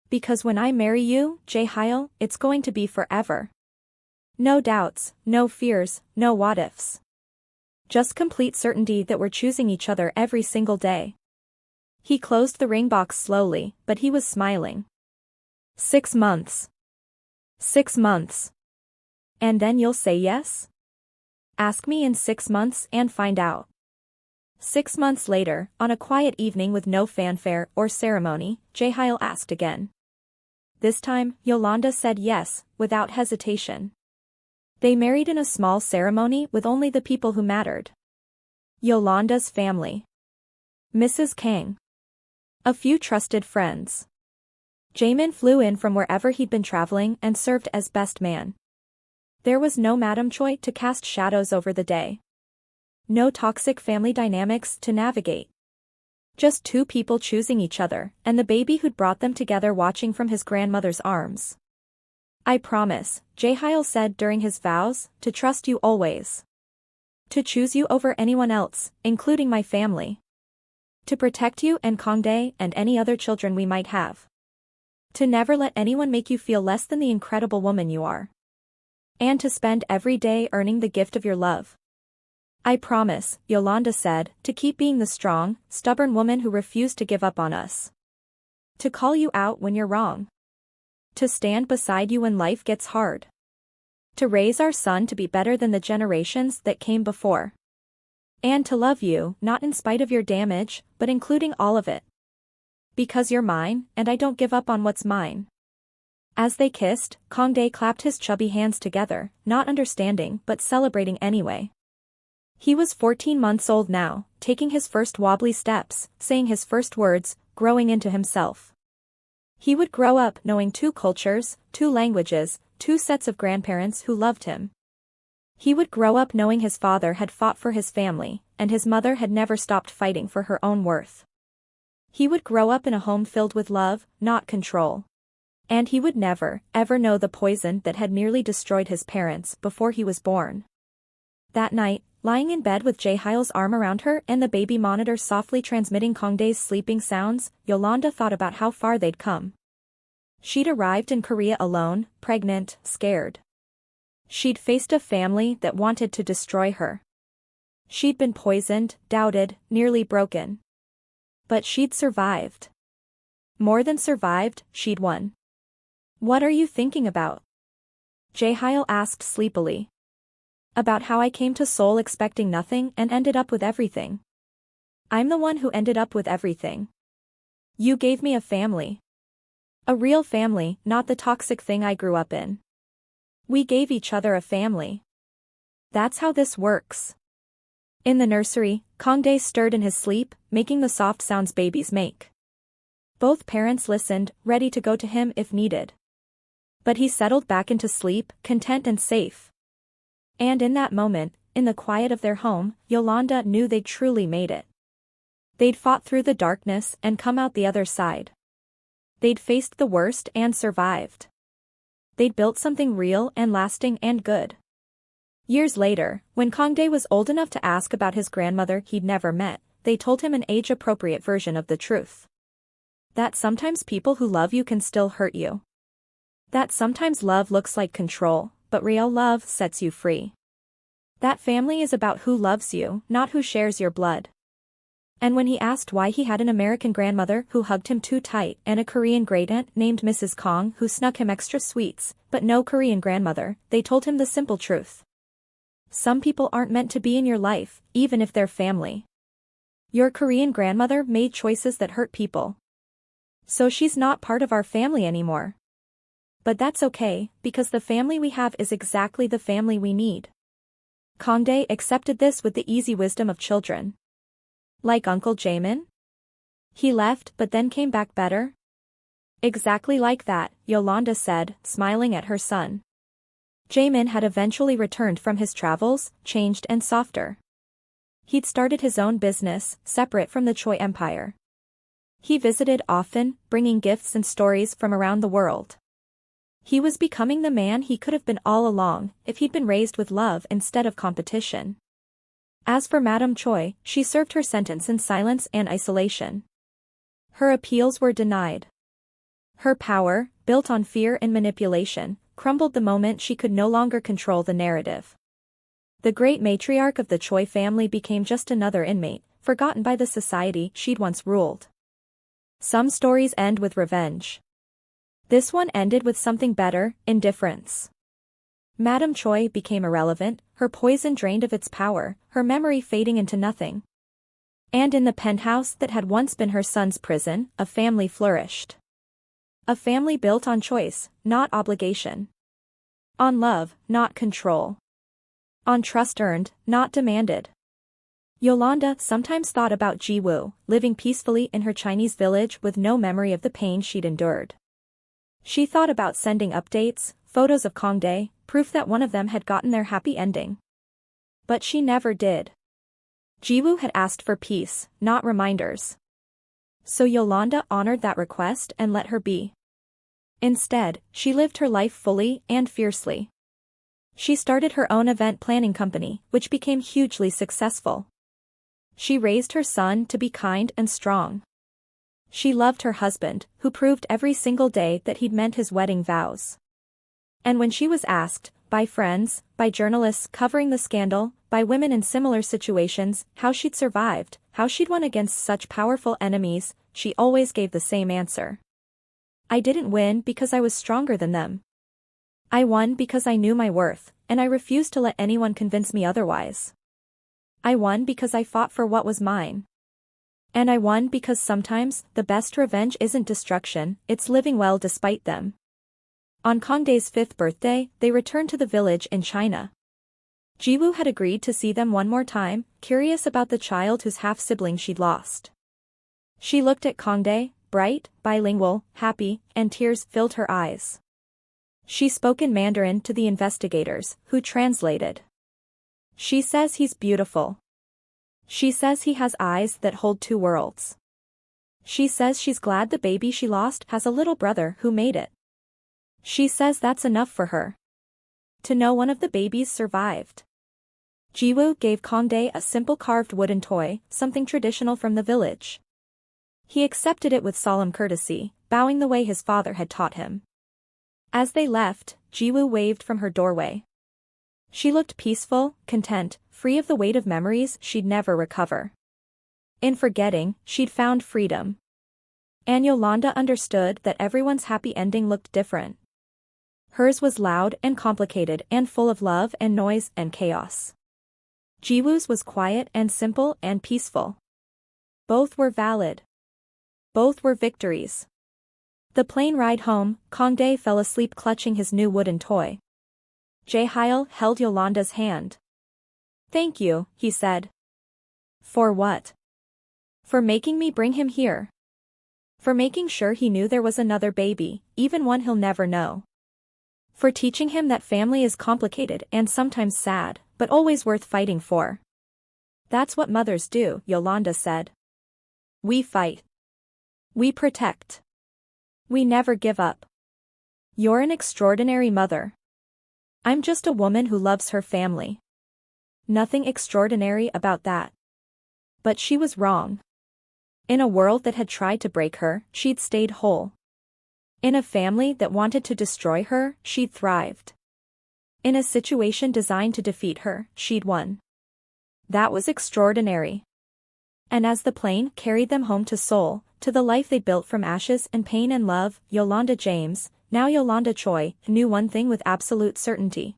Because when I marry you, Jae Hyul, it's going to be forever. No doubts, no fears, no what-ifs. Just complete certainty that we're choosing each other every single day. He closed the ring box slowly, but he was smiling. 6 months. 6 months. And then you'll say yes? Ask me in 6 months and find out. 6 months later, on a quiet evening with no fanfare or ceremony, Jae Hyul asked again. This time, Yolanda said yes, without hesitation. They married in a small ceremony with only the people who mattered. Yolanda's family. Mrs. Kang. A few trusted friends. Jaemin flew in from wherever he'd been traveling and served as best man. There was no Madam Choi to cast shadows over the day. No toxic family dynamics to navigate. Just 2 people choosing each other, and the baby who'd brought them together watching from his grandmother's arms. I promise, Jae Hyul said during his vows, to trust you always. To choose you over anyone else, including my family. To protect you and Kongdae and any other children we might have. To never let anyone make you feel less than the incredible woman you are. And to spend every day earning the gift of your love. I promise, Yolanda said, to keep being the strong, stubborn woman who refused to give up on us. To call you out when you're wrong. To stand beside you when life gets hard. To raise our son to be better than the generations that came before. And to love you, not in spite of your damage, but including all of it. Because you're mine, and I don't give up on what's mine. As they kissed, Kongdae clapped his chubby hands together, not understanding but celebrating anyway. He was 14 months old now, taking his first wobbly steps, saying his first words, growing into himself. He would grow up knowing 2 cultures, 2 languages, 2 sets of grandparents who loved him. He would grow up knowing his father had fought for his family, and his mother had never stopped fighting for her own worth. He would grow up in a home filled with love, not control. And he would never, ever know the poison that had nearly destroyed his parents before he was born. That night, lying in bed with Jae Hyul's arm around her and the baby monitor softly transmitting Kongdae's sleeping sounds, Yolanda thought about how far they'd come. She'd arrived in Korea alone, pregnant, scared. She'd faced a family that wanted to destroy her. She'd been poisoned, doubted, nearly broken. But she'd survived. More than survived, she'd won. What are you thinking about? Jae Hyul asked sleepily. About how I came to Seoul expecting nothing and ended up with everything. I'm the one who ended up with everything. You gave me a family. A real family, not the toxic thing I grew up in. We gave each other a family. That's how this works. In the nursery, Kongdae stirred in his sleep, making the soft sounds babies make. Both parents listened, ready to go to him if needed. But he settled back into sleep, content and safe. And in that moment, in the quiet of their home, Yolanda knew they'd truly made it. They'd fought through the darkness and come out the other side. They'd faced the worst and survived. They'd built something real and lasting and good. Years later, when Kangdae was old enough to ask about his grandmother he'd never met, they told him an age-appropriate version of the truth. That sometimes people who love you can still hurt you. That sometimes love looks like control, but real love sets you free. That family is about who loves you, not who shares your blood. And when he asked why he had an American grandmother who hugged him too tight and a Korean great-aunt named Mrs. Kong who snuck him extra sweets, but no Korean grandmother, they told him the simple truth. Some people aren't meant to be in your life, even if they're family. Your Korean grandmother made choices that hurt people. So she's not part of our family anymore. But that's okay, because the family we have is exactly the family we need. Kangdae accepted this with the easy wisdom of children. Like Uncle Jaemin? He left but then came back better? Exactly like that, Yolanda said, smiling at her son. Jaemin had eventually returned from his travels, changed and softer. He'd started his own business, separate from the Choi Empire. He visited often, bringing gifts and stories from around the world. He was becoming the man he could have been all along, if he'd been raised with love instead of competition. As for Madam Choi, she served her sentence in silence and isolation. Her appeals were denied. Her power, built on fear and manipulation, crumbled the moment she could no longer control the narrative. The great matriarch of the Choi family became just another inmate, forgotten by the society she'd once ruled. Some stories end with revenge. This one ended with something better, indifference. Madam Choi became irrelevant, her poison drained of its power, her memory fading into nothing. And in the penthouse that had once been her son's prison, a family flourished. A family built on choice, not obligation. On love, not control. On trust earned, not demanded. Yolanda sometimes thought about Jiwoo, living peacefully in her Chinese village with no memory of the pain she'd endured. She thought about sending updates, photos of Kangdae, proof that one of them had gotten their happy ending. But she never did. Jiwoo had asked for peace, not reminders. So Yolanda honored that request and let her be. Instead, she lived her life fully and fiercely. She started her own event planning company, which became hugely successful. She raised her son to be kind and strong. She loved her husband, who proved every single day that he'd meant his wedding vows. And when she was asked, by friends, by journalists covering the scandal, by women in similar situations, how she'd survived, how she'd won against such powerful enemies, she always gave the same answer. I didn't win because I was stronger than them. I won because I knew my worth, and I refused to let anyone convince me otherwise. I won because I fought for what was mine. And I won because sometimes, the best revenge isn't destruction, it's living well despite them. On Kangdae's 5th birthday, they returned to the village in China. Jiwoo had agreed to see them one more time, curious about the child whose half-sibling she'd lost. She looked at Kangdae, bright, bilingual, happy, and tears filled her eyes. She spoke in Mandarin to the investigators, who translated. She says he's beautiful. She says he has eyes that hold two worlds. She says she's glad the baby she lost has a little brother who made it. She says that's enough for her. To know one of the babies survived. Jiwoo gave Kangdae a simple carved wooden toy, something traditional from the village. He accepted it with solemn courtesy, bowing the way his father had taught him. As they left, Jiwoo waved from her doorway. She looked peaceful, content, free of the weight of memories she'd never recover. In forgetting, she'd found freedom. And Yolanda understood that everyone's happy ending looked different. Hers was loud and complicated and full of love and noise and chaos. Jiwoo's was quiet and simple and peaceful. Both were valid. Both were victories. The plane ride home, Kangdae fell asleep clutching his new wooden toy. Jae Hyul held Yolanda's hand. "Thank you," he said. "For what?" "For making me bring him here. For making sure he knew there was another baby, even one he'll never know." For teaching him that family is complicated and sometimes sad, but always worth fighting for. That's what mothers do, Yolanda said. We fight. We protect. We never give up. You're an extraordinary mother. I'm just a woman who loves her family. Nothing extraordinary about that. But she was wrong. In a world that had tried to break her, she'd stayed whole. In a family that wanted to destroy her, she'd thrived. In a situation designed to defeat her, she'd won. That was extraordinary. And as the plane carried them home to Seoul, to the life they built from ashes and pain and love, Yolanda James, now Yolanda Choi, knew one thing with absolute certainty.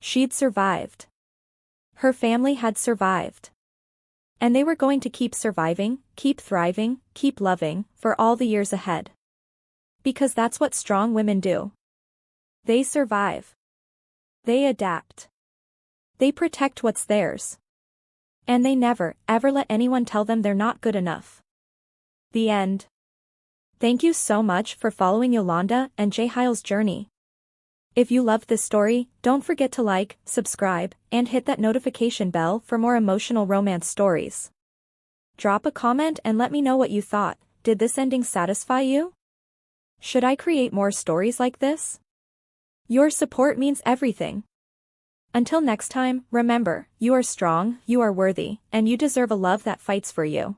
She'd survived. Her family had survived. And they were going to keep surviving, keep thriving, keep loving, for all the years ahead. Because that's what strong women do. They survive. They adapt. They protect what's theirs. And they never, ever let anyone tell them they're not good enough. The end. Thank you so much for following Yolanda and Jae Hyul's journey. If you loved this story, don't forget to like, subscribe, and hit that notification bell for more emotional romance stories. Drop a comment and let me know what you thought. Did this ending satisfy you? Should I create more stories like this? Your support means everything. Until next time, remember, you are strong, you are worthy, and you deserve a love that fights for you.